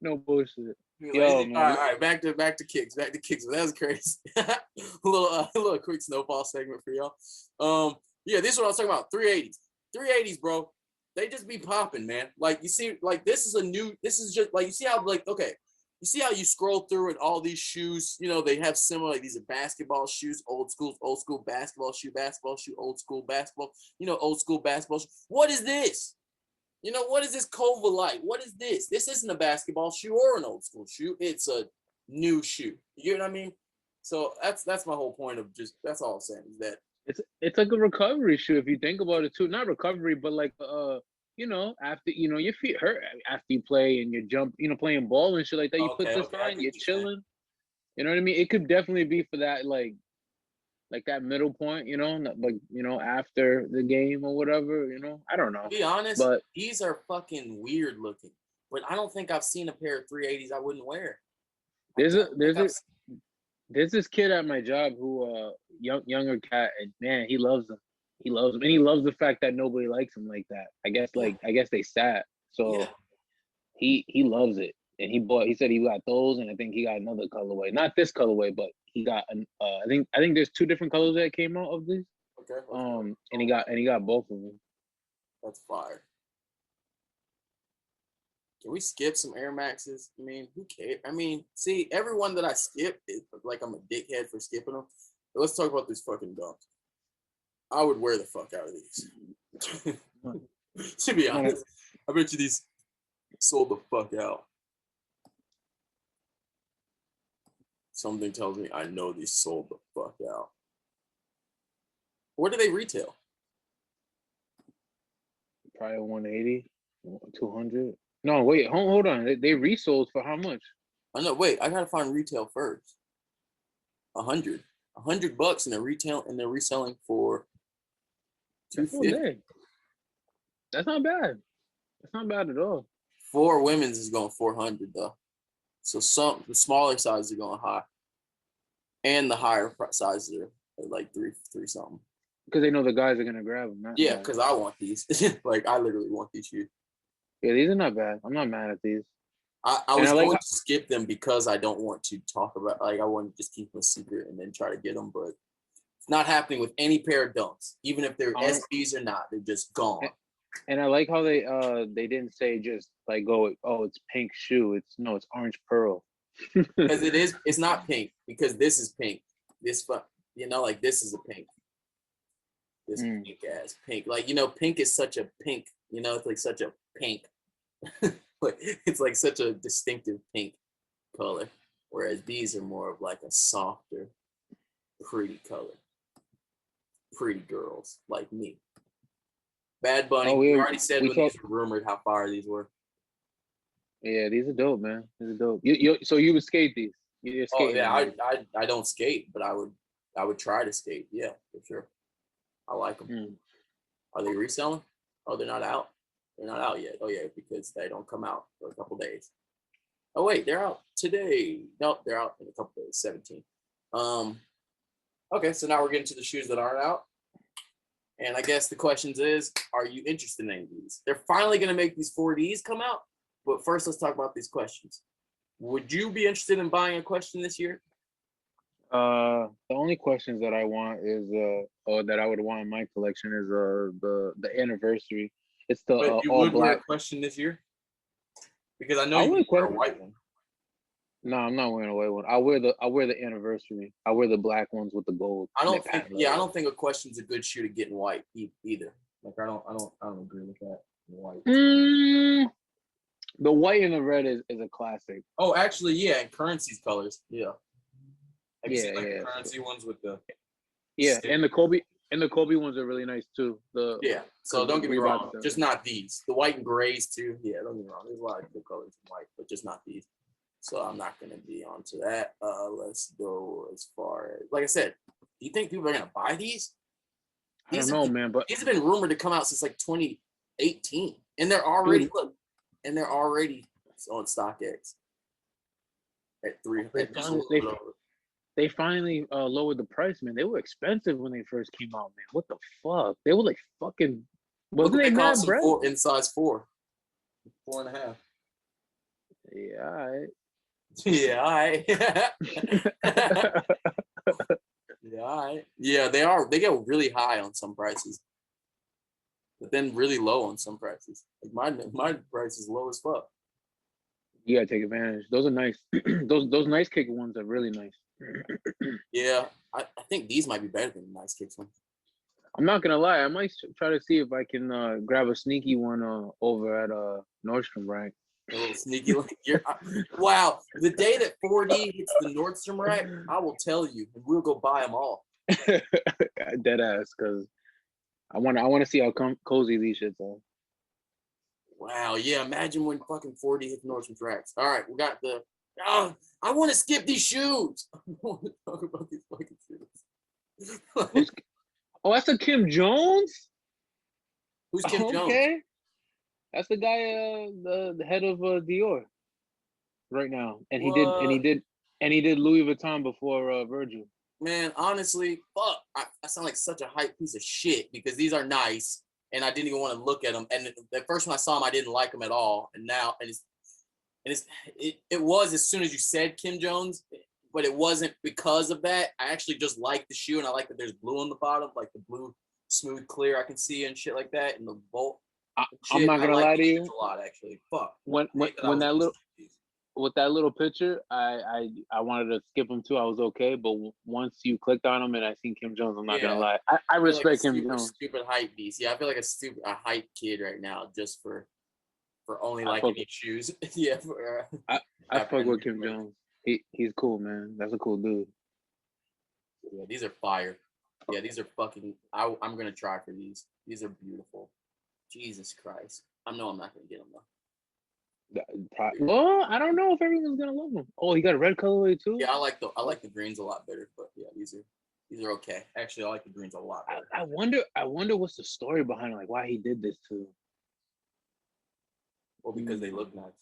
No bullshit. All right, back to kicks. That was crazy. a little quick Snowfall segment for y'all. This is what I was talking about. 380s, bro. They just be popping, man. Like you see, like this is just like you see how like okay, you see how you scroll through and all these shoes, you know, they have similar, like these are basketball shoes, old school basketball shoe, old school basketball, you know, old school basketball shoe. What is this? You know, what is this Kova Light? What is this? This isn't a basketball shoe or an old school shoe. It's a new shoe. You know what I mean? So that's my whole point of just, that's all I'm saying is that It's like a recovery shoe if you think about it too. Not recovery, but like you know, after you know your feet hurt after you play and you jump, you know, playing ball and shit like that. You put okay, this okay, I on, get you're what you're saying. chilling. You know what I mean? It could definitely be for that like that middle point, you know, like you know after the game or whatever. You know, I don't know, To be honest, but these are fucking weird looking. But I don't think I've seen a pair of 380s I wouldn't wear. there's a there's a I've- there's this kid at my job who younger cat, and man, he loves them. He loves them, and he loves the fact that nobody likes him like that. I guess they sat. So yeah. he loves it, and he said he got those, and I think he got another colorway, not this colorway, but he got an I think there's two different colors that came out of these. Okay. And he got both of them. That's fire. Can we skip some Air Maxes? I mean, who cares? I mean, see, everyone that I skip is like I'm a dickhead for skipping them. But let's talk about these fucking dunks. I would wear the fuck out of these. To be honest, I bet you these sold the fuck out. Something tells me I know these sold the fuck out. What do they retail? Probably 180, 200. No, wait, hold on. They resold for how much? I know. Wait, I gotta find retail first. $100 and they're reselling for $250. That's not bad. That's not bad at all. For women's is going $400 though. So the smaller sizes are going high, and the higher sizes are like three something. Because they know the guys are gonna grab them. Yeah, because I want these. Like I literally want these shoes. Yeah, these are not bad. I'm not mad at these. I was going to skip them because I don't want to talk about, like, I want to just keep them a secret and then try to get them, but it's not happening with any pair of dunks, even if they're SBs or not. They're just gone. And I like how they didn't say just like it's pink shoe. It's orange pearl. Because it's not pink, because this is pink. You know, like this is a pink. This pink ass pink. Like, you know, pink is such a pink, you know, it's like such a pink. Like it's like such a distinctive pink color. Whereas these are more of like a softer, pretty color. Pretty girls like me. Bad Bunny, we already said when these were rumored how fire these were. Yeah, these are dope, man. These are dope. So you would skate these? Oh yeah, I don't skate, but I would try to skate. Yeah, for sure. I like them. Are they reselling? Oh, they're not out. They're not out yet. Oh yeah, because they don't come out for a couple days. Oh wait, they're out today. Nope, they're out in a couple days. 17. Okay, so now we're getting to the shoes that aren't out. And I guess the questions is, are you interested in any of these? They're finally going to make these 4Ds come out. But first, let's talk about these questions. Would you be interested in buying a question this year? The only questions that I want is or that I would want in my collection is the anniversary. It's the but you all would black wear a question this year? Because I know you would wear a white one. No, I'm not wearing a white one. I wear the anniversary. I wear the black ones with the gold. I don't think a question's a good shoe to get in white either. Like I don't agree with that. In white. The white and the red is a classic. Oh, actually, yeah, and Currency's colors. Yeah. The Currency ones with the stick. and the Kobe ones are really nice too. So don't get me wrong, just not these. The white and grays too. Yeah, don't get me wrong. There's a lot of good colors in white, but just not these. So I'm not gonna be onto that. Let's go as far as, like I said, do you think people are gonna buy these? I don't know, man, but these have been rumored to come out since like 2018, and they're already on StockX at 3. They finally lowered the price, man. They were expensive when they first came out, man. What the fuck? They were like fucking. Wasn't they mad, bro? In size 4, 4.5. Yeah, all right. Yeah, all right. Yeah, all right. Yeah, they are. They get really high on some prices, but then really low on some prices. Like my price is low as fuck. You gotta take advantage. Those are nice. those nice kick ones are really nice. Yeah, I think these might be better than the Nice Kicks ones. I'm not gonna lie. I might try to see if I can grab a sneaky one over at Nordstrom Rack. A little sneaky. Wow, the day that 4D hits the Nordstrom Rack, I will tell you, and we'll go buy them all. Dead ass, because I want to see how cozy these shits are. Wow, yeah. Imagine when fucking 4D hit the Nordstrom Racks. All right, we got the. Oh, I want to skip these shoes. I want to talk about these fucking shoes. Oh, that's a Kim Jones. Who's Kim Jones? Okay, that's the guy, the head of Dior, right now, and he did Louis Vuitton before Virgil. Man, honestly, fuck. I sound like such a hype piece of shit because these are nice, and I didn't even want to look at them. And the first when I saw them, I didn't like them at all. And now, it was as soon as you said Kim Jones, but it wasn't because of that. I actually just like the shoe, and I like that there's blue on the bottom, like the blue, smooth, clear I can see and shit like that, and the bolt. I'm not gonna lie to you. A lot actually. Fuck. When that little. With that little picture, I wanted to skip him too. I was okay, but once you clicked on him and I seen Kim Jones, I'm not gonna lie. I respect Kim Jones. Stupid hype beast. Yeah, I feel like a hype kid right now, just for only liking these shoes. Yeah, I fuck with Kim Jones. He's cool, man. That's a cool dude. Yeah, these are fire. Yeah, these are fucking. I'm gonna try for these. These are beautiful. Jesus Christ. I know I'm not gonna get them though. Well, I don't know if everyone's gonna love them. Oh, he got a red colorway too. Yeah, I like the greens a lot better, but yeah, these are okay. Actually, I like the greens a lot better. I wonder what's the story behind it, like why he did this too. Well, because they look nice.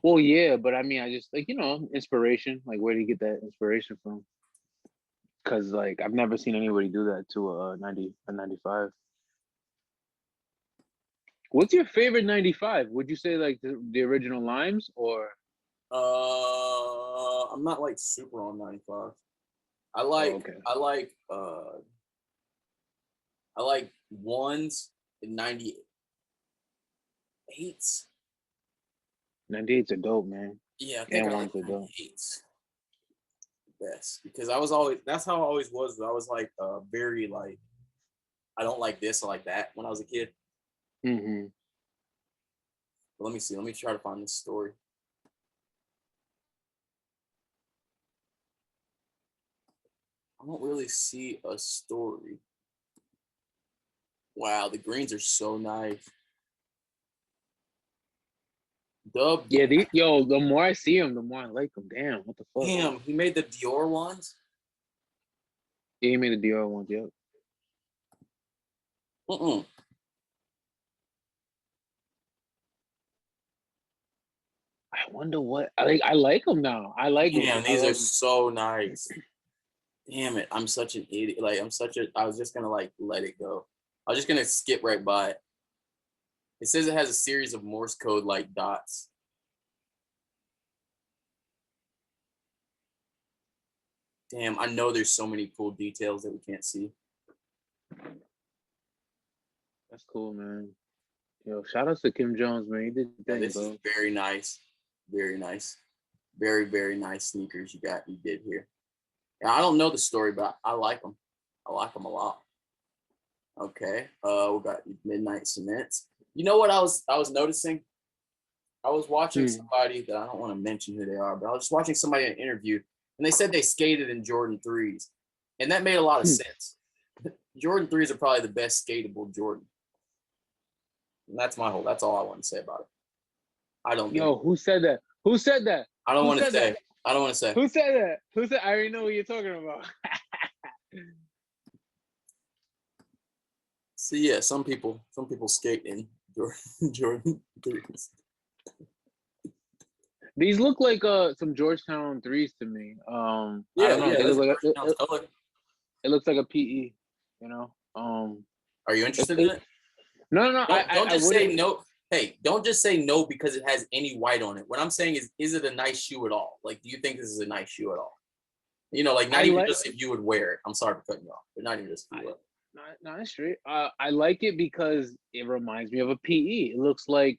Well, yeah, but I mean, I just like inspiration. Like, where did he get that inspiration from? Because like I've never seen anybody do that to a 95. What's your favorite 95? Would you say like the original Limes or? I'm not like super on 95. I like ones and 98s. 98s are dope, man. Yeah, I think ones are dope. 98s. Best because that's how I always was. I was like very like I don't like this or like that when I was a kid. Mm-hmm. Let me see. Let me try to find this story. I don't really see a story. Wow, the greens are so nice. Yeah, the more I see them, the more I like them. Damn, what the fuck? Damn, he made the Dior ones? Yeah, he made the Dior ones, yep. I wonder what I like them now. I like them. Damn, these are so nice. Damn it, I'm such an idiot. Like I was just gonna like let it go. I was just gonna skip right by it. It says it has a series of Morse code like dots. Damn, I know there's so many cool details that we can't see. That's cool, man. Yo, shout out to Kim Jones, man. He did the thing, This bro. is very nice. Very nice. Very, very nice sneakers you did here. And I don't know the story, but I like them. I like them a lot. Okay. We got Midnight Cements. You know what I was noticing? I was watching somebody that I don't want to mention who they are, but I was just watching somebody in an interview, and they said they skated in Jordan 3s. And that made a lot of sense. Jordan 3s are probably the best skatable Jordan. And that's all I want to say about it. I don't Yo, who said that? Who said that? I don't want to say. I don't want to say. Who said that? Who said? I already know what you're talking about. So yeah, some people skate in Jordan 3s. These look like some Georgetown 3s to me. Yeah, it looks like a PE. You know. Are you interested in it? No. Don't just say no. Hey, don't just say no because it has any white on it. What I'm saying is it a nice shoe at all? Like, do you think this is a nice shoe at all? You know, like not even just if you would wear it. I'm sorry for cutting you off, but not even just if you would. No, that's straight. I like it because it reminds me of a PE. It looks like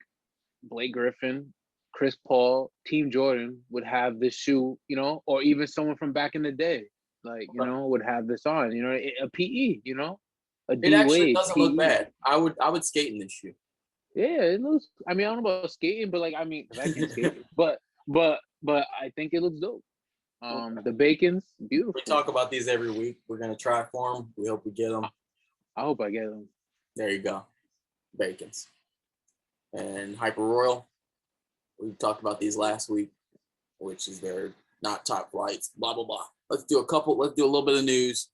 Blake Griffin Chris Paul, Team Jordan would have this shoe, you know, or even someone from back in the day, like, you know, would have this on, you know, a PE, you know, a It D actually Wade doesn't look PE. bad. I would skate in this shoe. Yeah, it looks. I mean, I don't know about skating, but like, I mean, 'cause I can't skate, but I think it looks dope. The bacon's beautiful. We talk about these every week. We're gonna try for them. We hope we get them. I hope I get them. There you go, bacons and Hyper Royal. We talked about these last week, which is their not top flights. Blah blah blah. Let's do a couple. Let's do a little bit of news.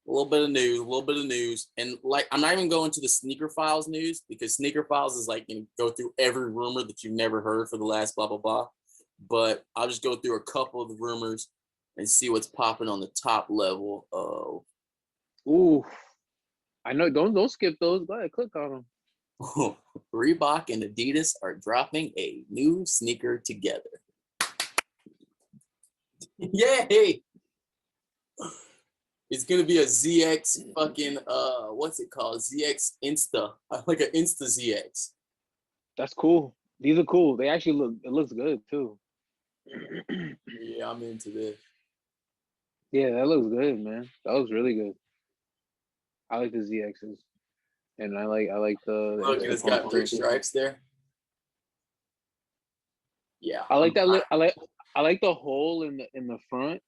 A little bit of news, and like I'm not even going to the Sneaker Files news because Sneaker Files is like you know, go through every rumor that you've never heard for the last blah blah blah. But I'll just go through a couple of the rumors and see what's popping on the top level of. Ooh, I know. Don't skip those. Go ahead, click on them. Reebok and Adidas are dropping a new sneaker together. Yay! It's gonna be a ZX fucking what's it called? ZX Insta, like an Insta ZX. That's cool. These are cool. They actually look. It looks good too. Yeah, I'm into this. Yeah, that looks good, man. That looks really good. I like the ZXs, and I like the. Look, it's got 3 stripes there. Yeah, I like that. I like the hole in the front.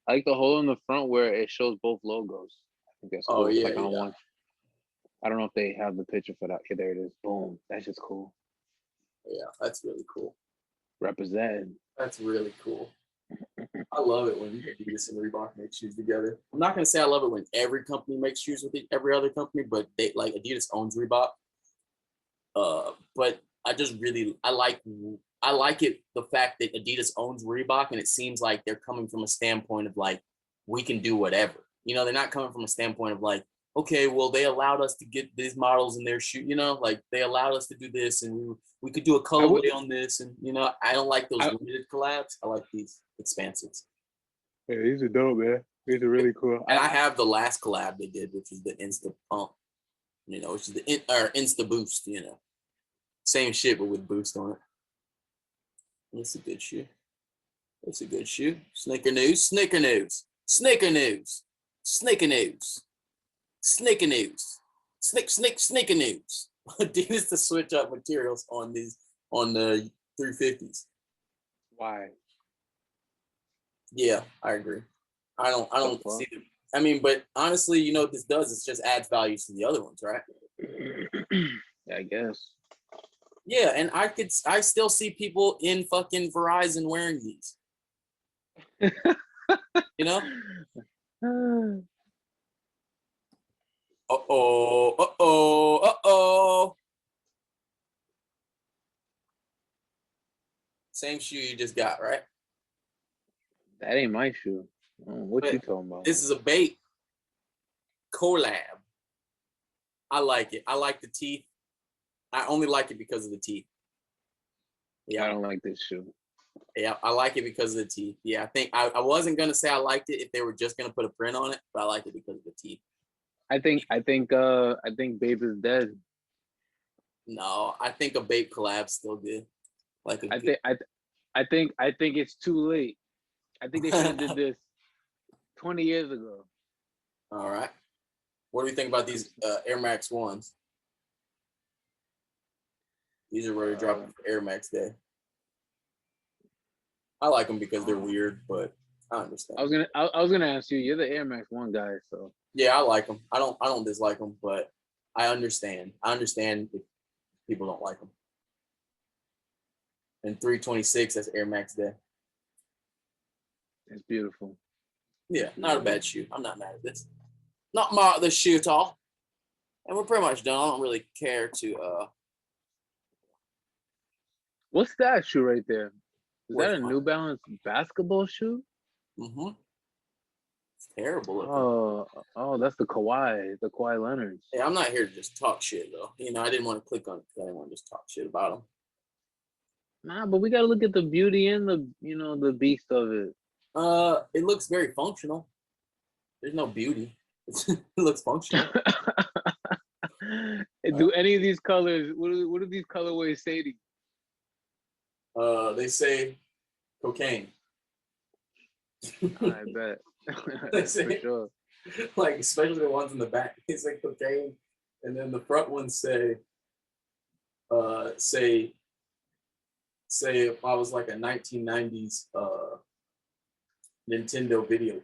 I like the hole in the front where it shows both logos. I think that's cool. Oh yeah, like on yeah. one. I don't know if they have the picture for that. Yeah, there it is. Boom. That's just cool. Yeah, that's really cool. Represent. That's really cool. I love it when Adidas and Reebok make shoes together. I'm not gonna say I love it when every company makes shoes with every other company, but they like Adidas owns Reebok. But I like it the fact that Adidas owns Reebok, and it seems like they're coming from a standpoint of like we can do whatever. You know, they're not coming from a standpoint of like, okay, well they allowed us to get these models in their shoe. You know, like they allowed us to do this, and we could do a colorway on this, and you know, I don't like those limited collabs. I like these expansives. Yeah, these are dope, man. These are really cool. And I have the last collab they did, which is the Insta Pump, you know, which is the Insta Boost, you know, same shit but with Boost on it. It's a good shoe. It's a good shoe. Sneaker news. Sneaker news. Sneaker news. Sneaker news. Sneaker news. Sneaker news. Adidas to switch up materials on the 350s. Why? Yeah, I agree. I don't see them. I mean, but honestly, you know what this does? It just adds value to the other ones, right? Yeah, I guess. Yeah, and I still see people in fucking Verizon wearing these. You know? Uh-oh. Same shoe you just got, right? That ain't my shoe. What But you talking about? This is a bait collab. I like it. I like the teeth. I only like it because of the teeth. Yeah, I don't like this shoe. Yeah, I like it because of the teeth. Yeah, I think I wasn't gonna say I liked it if they were just gonna put a print on it, but I like it because of the teeth. I think Babe is dead. No, I think a bait collab's still good. Like I think it's too late. I think they should have did this 20 years ago. All right. What do you think about these Air Max 1s? These are already dropping for Air Max Day. I like them because they're weird, but I understand. I was gonna ask you. You're the Air Max 1 guy, so yeah, I like them. I don't dislike them, but I understand. I understand if people don't like them. And 326, that's Air Max Day. it's beautiful. Yeah, not a bad shoe. I'm not mad at this. Not mad at this shoe at all. And we're pretty much done. I don't really care to What's that shoe right there? Is Which that a one? New Balance basketball shoe? Mm-hmm. It's terrible looking. Oh, that's the Kawhi Leonard. Hey, I'm not here to just talk shit though. You know, I didn't want to click on it because I didn't want to just talk shit about them. Nah, but we gotta look at the beauty and the beast of it. It looks very functional. There's no beauty. It looks functional. Do any of these colors? What do these colorways say to you? They say cocaine. I bet. They For say, sure. like, especially the ones in the back, they say cocaine, and then the front ones say if I was like a 1990s Nintendo video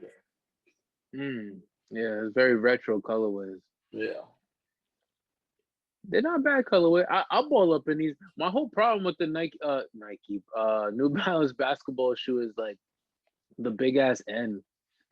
game. Yeah, it's very retro colorways. Yeah. They're not bad colorway. I'll ball up in these. My whole problem with the New Balance basketball shoe is like the big ass N.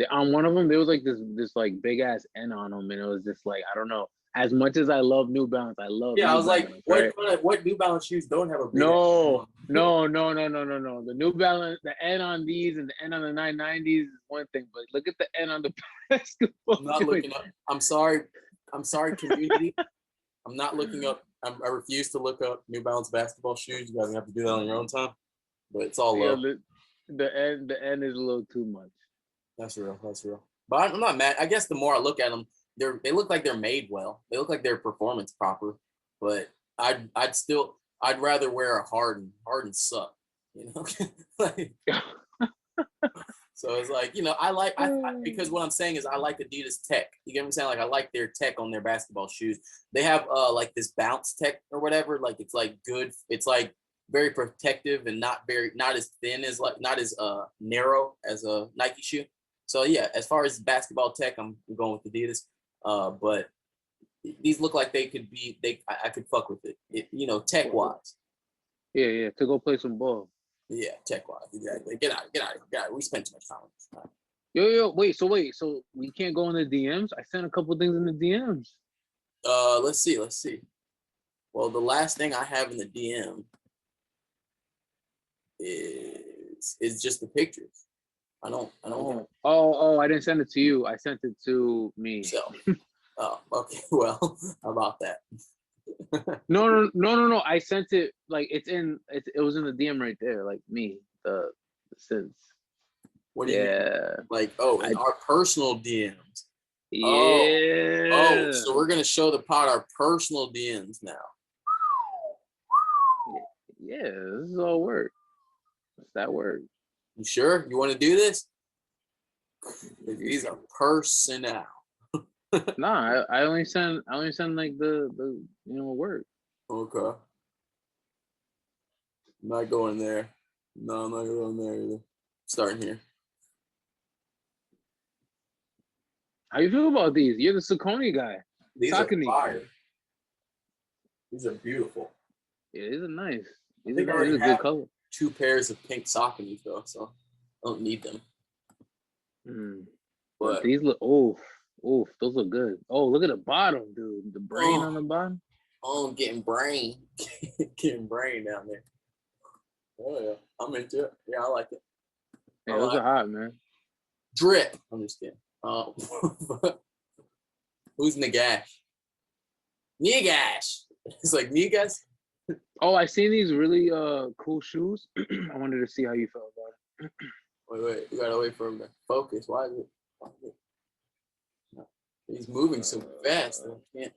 On one of them, there was like this like big ass N on them, and it was just like, I don't know. As much as I love New Balance, I love Yeah, New I was like, Balance, right? what New Balance shoes don't have a big No. The New Balance, the N on these and the N on the 990s is one thing, but look at the N on the basketball. I'm not looking up. I'm sorry, community. I'm not looking up. I refuse to look up New Balance basketball shoes. You guys have to do that on your own time. But it's all love. The N is a little too much. That's real. That's real. But I'm not mad. I guess the more I look at them, they look like they're made well. They look like they're performance proper. But I'd rather wear a Harden. Harden suck. You know. Like, so it's like, you know, because what I'm saying is I like Adidas tech. You get what I'm saying? Like, I like their tech on their basketball shoes. They have like this bounce tech or whatever. Like, it's like good. It's like very protective and not as thin as not as narrow as a Nike shoe. So yeah, as far as basketball tech, I'm going with Adidas. But these look like they could be. I could fuck with it. You know, tech wise. Yeah, to go play some ball. Yeah, tech wise, exactly. Get out. We spent too much time on this. Yo, wait, so we can't go in the DMs? I sent a couple things in the DMs. Let's see. Well, the last thing I have in the DM is just the pictures. I don't. Oh, I didn't send it to you. I sent it to me. So, okay. Well, how about that? No. I sent it like it was in the DM right there, like me. The sense. What do you mean? Like, in our personal DMs. Yeah. So we're gonna show the pod our personal DMs now. Yeah, this is all work. What's that word? You sure you want to do this? These are personnel. Nah, I only send like the word. Okay. I'm not going there. No, I'm not going there either. Starting here. How you feel about these? You're the Saucony guy. These Saucony. are fire. These are beautiful. Yeah, these are nice. I These think I are already good have color. 2 pairs of pink Sauconys though, so I don't need them. But these look those look good. Oh, look at the bottom, dude. The brain on the bottom. Oh, I'm getting brain. Getting brain down there. Oh yeah, I'm into it. Yeah, I like it. Yeah, those are hot, man. Drip. I'm just kidding. Who's Nagash? Nagash. It's like Nagash. Oh, I seen these really cool shoes. I wanted to see how you felt about it. Wait. You gotta wait for him to focus. Why is it? No. He's moving so fast. I can't.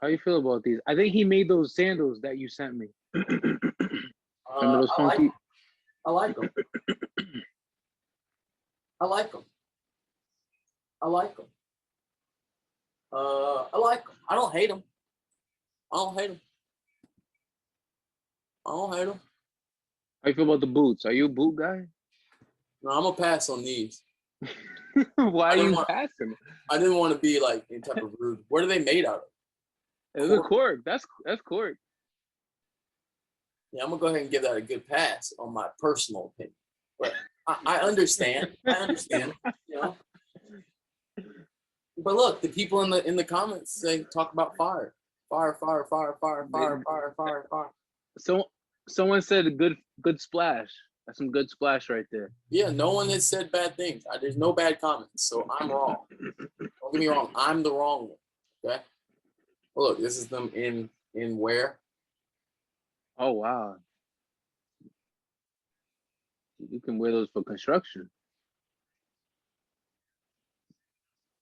How you feel about these? I think he made those sandals that you sent me. Remember those funky? I like them. I like them. I like them. I don't hate them. How you feel about the boots? Are you a boot guy? No, I'm gonna pass on these. Why are you passing? I didn't want to be like any type of rude. What are they made out of? It's a cork. That's cork. Yeah, I'm gonna go ahead and give that a good pass on my personal opinion. But I understand. You know. But look, the people in the comments say talk about fire. So someone said a good splash. That's some good splash right there. Yeah, no one has said bad things. There's no bad comments, so I'm wrong. Don't get me wrong. I'm the wrong one. Okay. Well, look, this is them in where? Oh wow. You can wear those for construction.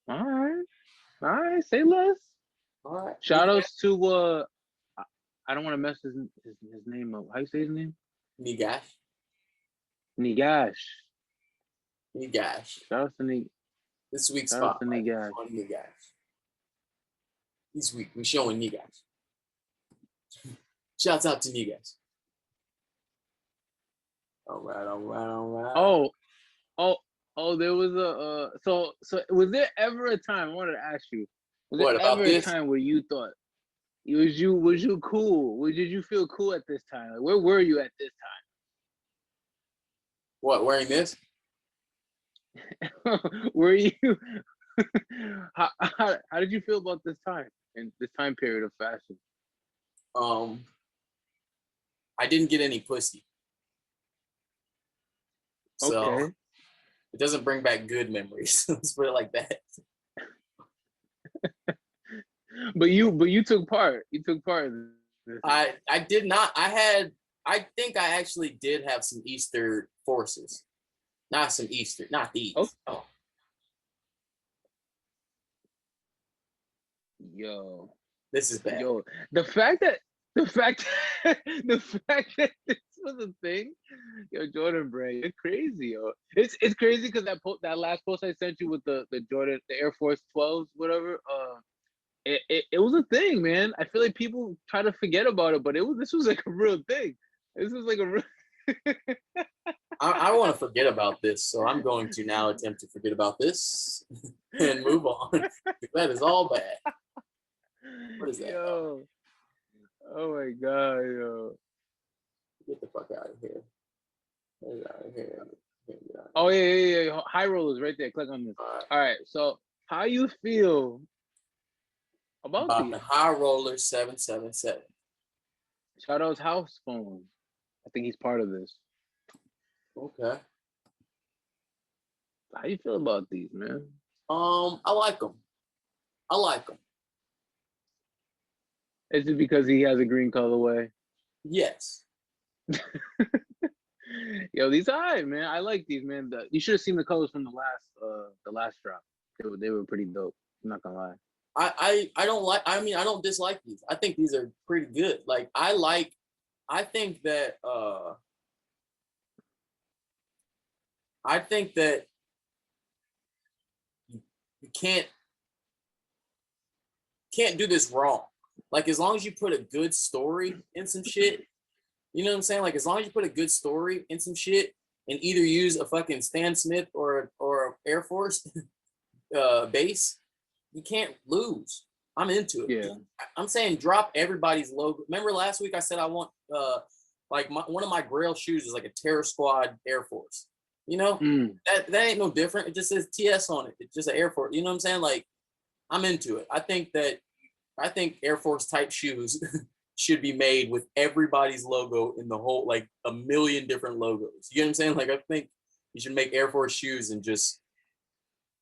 All right. Say less. All right. Shout outs to I don't want to mess his name up. How you say his name? Nigash. Nigash. Nigash. Shout out to Nig. This week's Shout out to spotlight Nigash. on Nigash. This week we're showing Nigash. Shouts out to Nigash. All right. Oh, there was a so was there ever a time, I wanted to ask you, was What there about ever this? a time where you thought was you cool? Did you feel cool at this time? Like, where were you at this What, wearing this? time? Were you how did you feel about this time and this time period of fashion? I didn't get any pussy. So Okay. it doesn't bring back good memories. Let's put it like that. But you took part. You took part in this. I did not. I think I actually did have some Easter forces. Not these. Oh. Oh. Yo. This is bad. Yo, the fact that this was a thing, yo, Jordan Brand, you're crazy, yo. It's crazy because that last post I sent you with the Jordan, the Air Force 12s, whatever. It was a thing, man. I feel like people try to forget about it, but this was like a real thing. This was like a real. I want to forget about this, so I'm going to now attempt to forget about this and move on. That is all bad. What is that? Yo. Oh my god, yo. Get the fuck out of here. Get out of here. Oh yeah. High rollers right there. Click on this. All right. So how you feel about these? the High Roller 777. Shout out House Phone. I think he's part of this. Okay. How you feel about these, man? I like them. Is it because he has a green colorway? Yes. Yo, these are alright, man. I like these, man. You should have seen the colors from the last drop. They were pretty dope. I'm not gonna lie. I don't like. I mean, I don't dislike these. I think these are pretty good. Like I think that you can't do this wrong. Like, as long as you put a good story in some shit, you know what I'm saying? Like, as long as you put a good story in some shit and either use a fucking Stan Smith or Air Force base, you can't lose. I'm into it. Yeah. I'm saying drop everybody's logo. Remember last week I said I want one of my Grail shoes is like a Terror Squad Air Force. You know, that ain't no different. It just says TS on it. It's just an Air Force. You know what I'm saying? Like, I'm into it. I think Air Force type shoes should be made with everybody's logo in the whole, like a million different logos. You know what I'm saying? Like, I think you should make Air Force shoes and just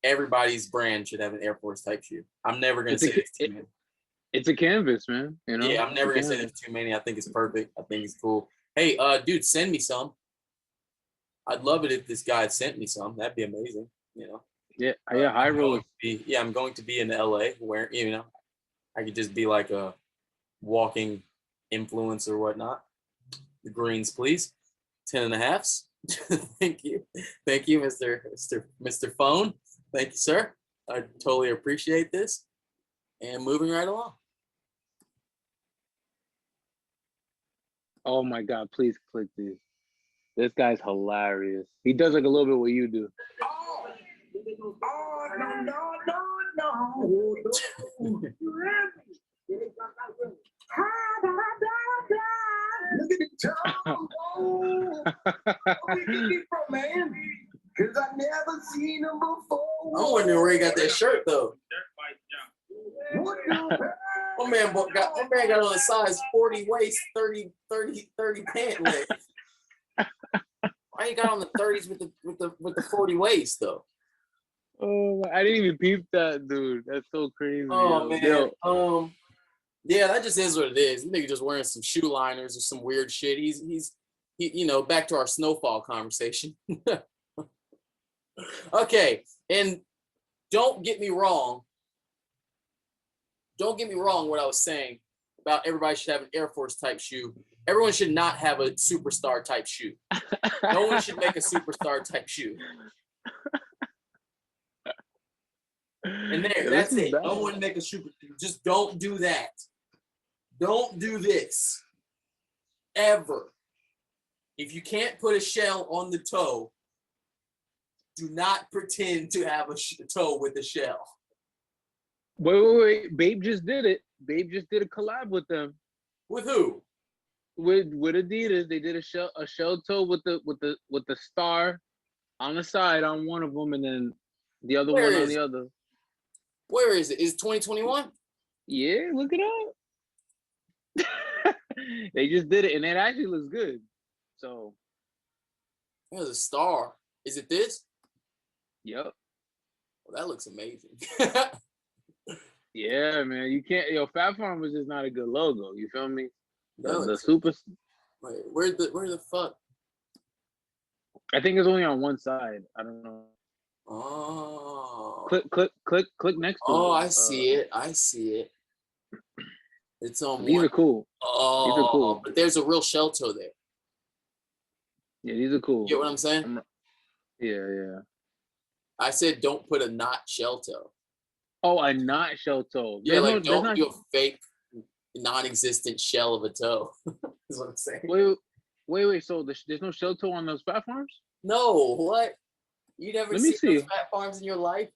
everybody's brand should have an Air Force type shoe. I'm never gonna say it's too many. It's a canvas, man. You know. Yeah, I'm never gonna say there's too many. I think it's perfect. I think it's cool. Hey, dude, send me some. I'd love it if this guy sent me some. That'd be amazing. You know. Yeah, high rollers. I'm going to be in LA where, you know, I could just be like a walking influencer or whatnot. The greens, please. 10.5s. Thank you, Mr. Phone. Thank you, sir. I totally appreciate this. And moving right along. Oh my God! Please click these. This guy's hilarious. He does like a little bit what you do. Cause I never seen him before. I'm wondering where he got that shirt though. My man got on a size 40 waist, 30 pant leg. Why you got on the 30s with the 40 waist though? Oh, I didn't even peep that, dude. That's so crazy. Oh man. Yo. Yeah, that just is what it is. This nigga just wearing some shoe liners or some weird shit. He's you know, back to our snowfall conversation. Okay, and don't get me wrong what I was saying about everybody should have an Air Force type shoe. Everyone should not have a superstar type shoe. No one should make a superstar type shoe. And there, Yeah, that's this is it. bad. No one make a super. Just don't do that. Don't do this. Ever. If you can't put a shell on the toe, do not pretend to have a toe with a shell. Wait. Babe just did it. Babe just did a collab with them. With who? With Adidas. They did a shell toe with the star on the side on one of them, and then the other Where one on is the it? other. Where is it? Is it 2021? Yeah, look it up. They just did it, and it actually looks good. So, There's a star. Is it this? yep. Well, that looks amazing. Yeah, man. You can't. Fat Farmers is not a good logo. You feel me? That The looks- super. Wait, where the fuck? I think it's only on one side. I don't know. Oh. Click next to it. Oh, I see it. I see it. It's on These one. are cool. Oh, cool. but there's a real shell toe there. Yeah, these are cool. You get what I'm saying? Yeah. I said don't put a not shell toe. Oh, a not shell toe. Yeah, There's like no- there's don't not- do a fake, non-existent shell of a toe. Is what I'm saying. Wait. So there's no shell toe on those Fat Farms? No, what? You never Let me seen those see. fat farms in your life?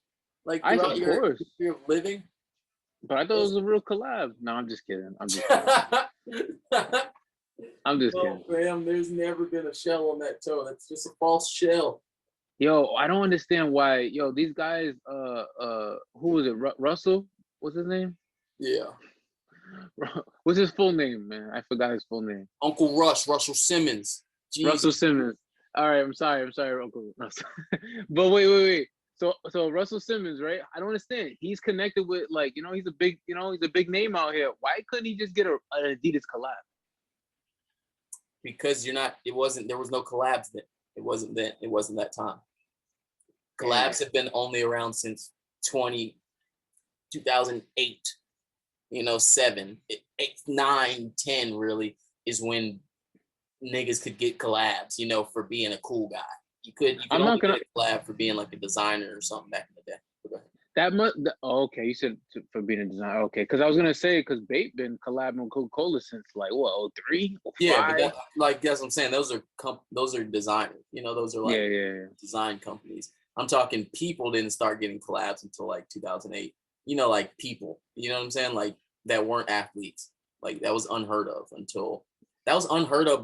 Like I throughout of your course, history of living? but I thought it was a real collab. No, I'm just kidding. I'm just No, kidding. fam, there's never been a shell on that toe. That's just a false shell. Yo, I don't understand why. These guys. Who was it? Russell? What's his name? Yeah. What's his full name, man? I forgot his full name. Uncle Russell Simmons. Jesus. Russell Simmons. All right, I'm sorry, Uncle Russell. But wait. So Russell Simmons, right? I don't understand. He's connected with he's a big name out here. Why couldn't he just get an Adidas collab? Because there was no collabs then. It wasn't that time. Collabs have been only around since 2008. 7, 8, 9, 10 really is when niggas could get collabs, for being a cool guy. You could only get a collab for being like a designer or something back in the day. Okay, you said for being a designer. Okay, because I was gonna say because Bape been collabing with Coca-Cola since 03, 05? Yeah, but that's what I'm saying. Those are designers. Those are like yeah. design companies. I'm talking people didn't start getting collabs until like 2008. Like people. You know what I'm saying? Like that weren't athletes. Like that was unheard of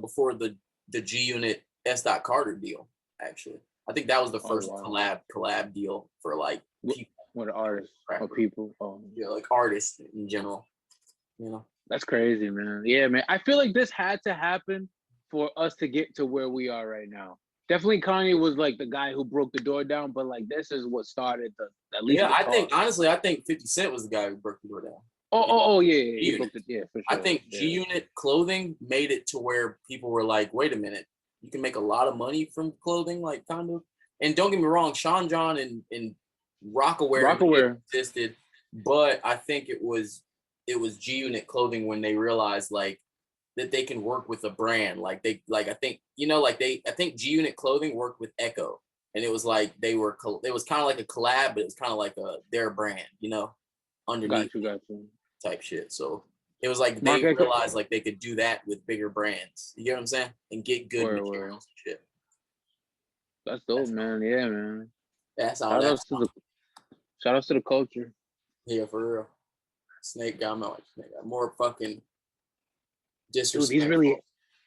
before the G Unit S. Carter deal. Actually, I think that was the first collab deal for like people. With artists or people. Yeah, like artists in general. That's crazy, man. Yeah, man. I feel like this had to happen for us to get to where we are right now. Definitely Kanye was like the guy who broke the door down, but like this is what started at least. Yeah, I think 50 Cent was the guy who broke the door down. Yeah. He broke for sure. I think G Unit clothing made it to where people were like, wait a minute, you can make a lot of money from clothing, like kind of. And don't get me wrong, Sean John and Rockaware existed, but I think it was G Unit clothing when they realized like that they can work with a brand. I think G Unit clothing worked with Echo, and it was like it was kind of like a collab, but it was kind of like their brand, underneath Got you. type shit. So it was like they realized like they could do that with bigger brands. You get what I'm saying? And get good materials and shit. That's dope, man. Yeah, man. That's how. Shout out to the culture. Yeah, for real. Snake guy, more fucking disrespectful.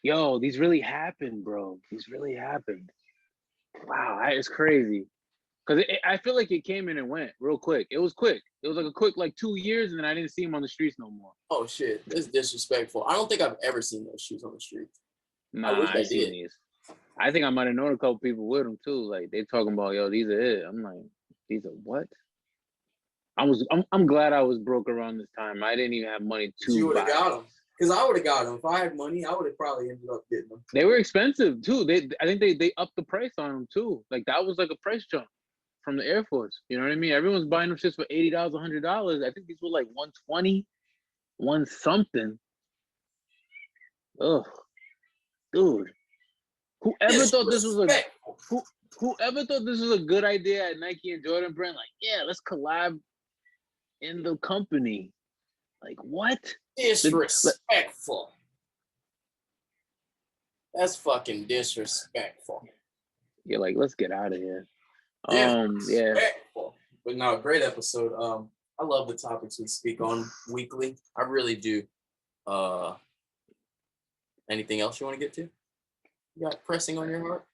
Dude, these really happened, bro. These really happened. Wow, it's crazy. Because I feel like it came in and went real quick. It was quick. It was like a quick 2 years, and then I didn't see him on the streets no more. Oh shit, this is disrespectful. I don't think I've ever seen those shoes on the street. Nah, I seen these. I think I might have known a couple people with them too. Like they talking about, these are it. I'm like, these are what? I'm glad I was broke around this time. I didn't even have money to. You would have got them. Because I would have got them. If I had money, I would have probably ended up getting them. They were expensive too. I think they upped the price on them too. Like that was like a price jump from the Air Force. You know what I mean? Everyone's buying them shits for $80, $100. I think these were like $120, $1 something. Ugh, dude. Whoever thought this was a Disrespectful. whoever thought this was a good idea at Nike and Jordan brand, like, yeah, let's collab in the company. Like, what? Disrespectful. That's fucking disrespectful. Yeah, like, let's get out of here. Yeah. Disrespectful. But no, great episode. I love the topics we speak on weekly. I really do. Anything else you want to get to? You got pressing on your heart?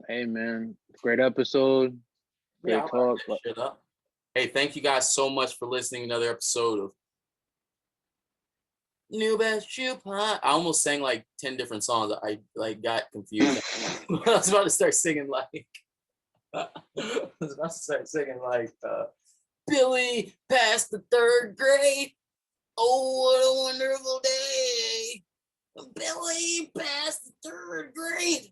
Hey, man, great episode. Great I'll wrap talk. that shit up. Hey, thank you guys so much for listening to another episode of New Best Shoe Pod. I almost sang like 10 different songs. I like got confused. I was about to start singing like Billy passed the third grade. Oh, what a wonderful day. Billy passed the third grade.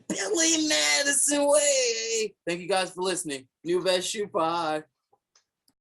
Billy Madison way. Thank you guys for listening. New Best Shoe Pod.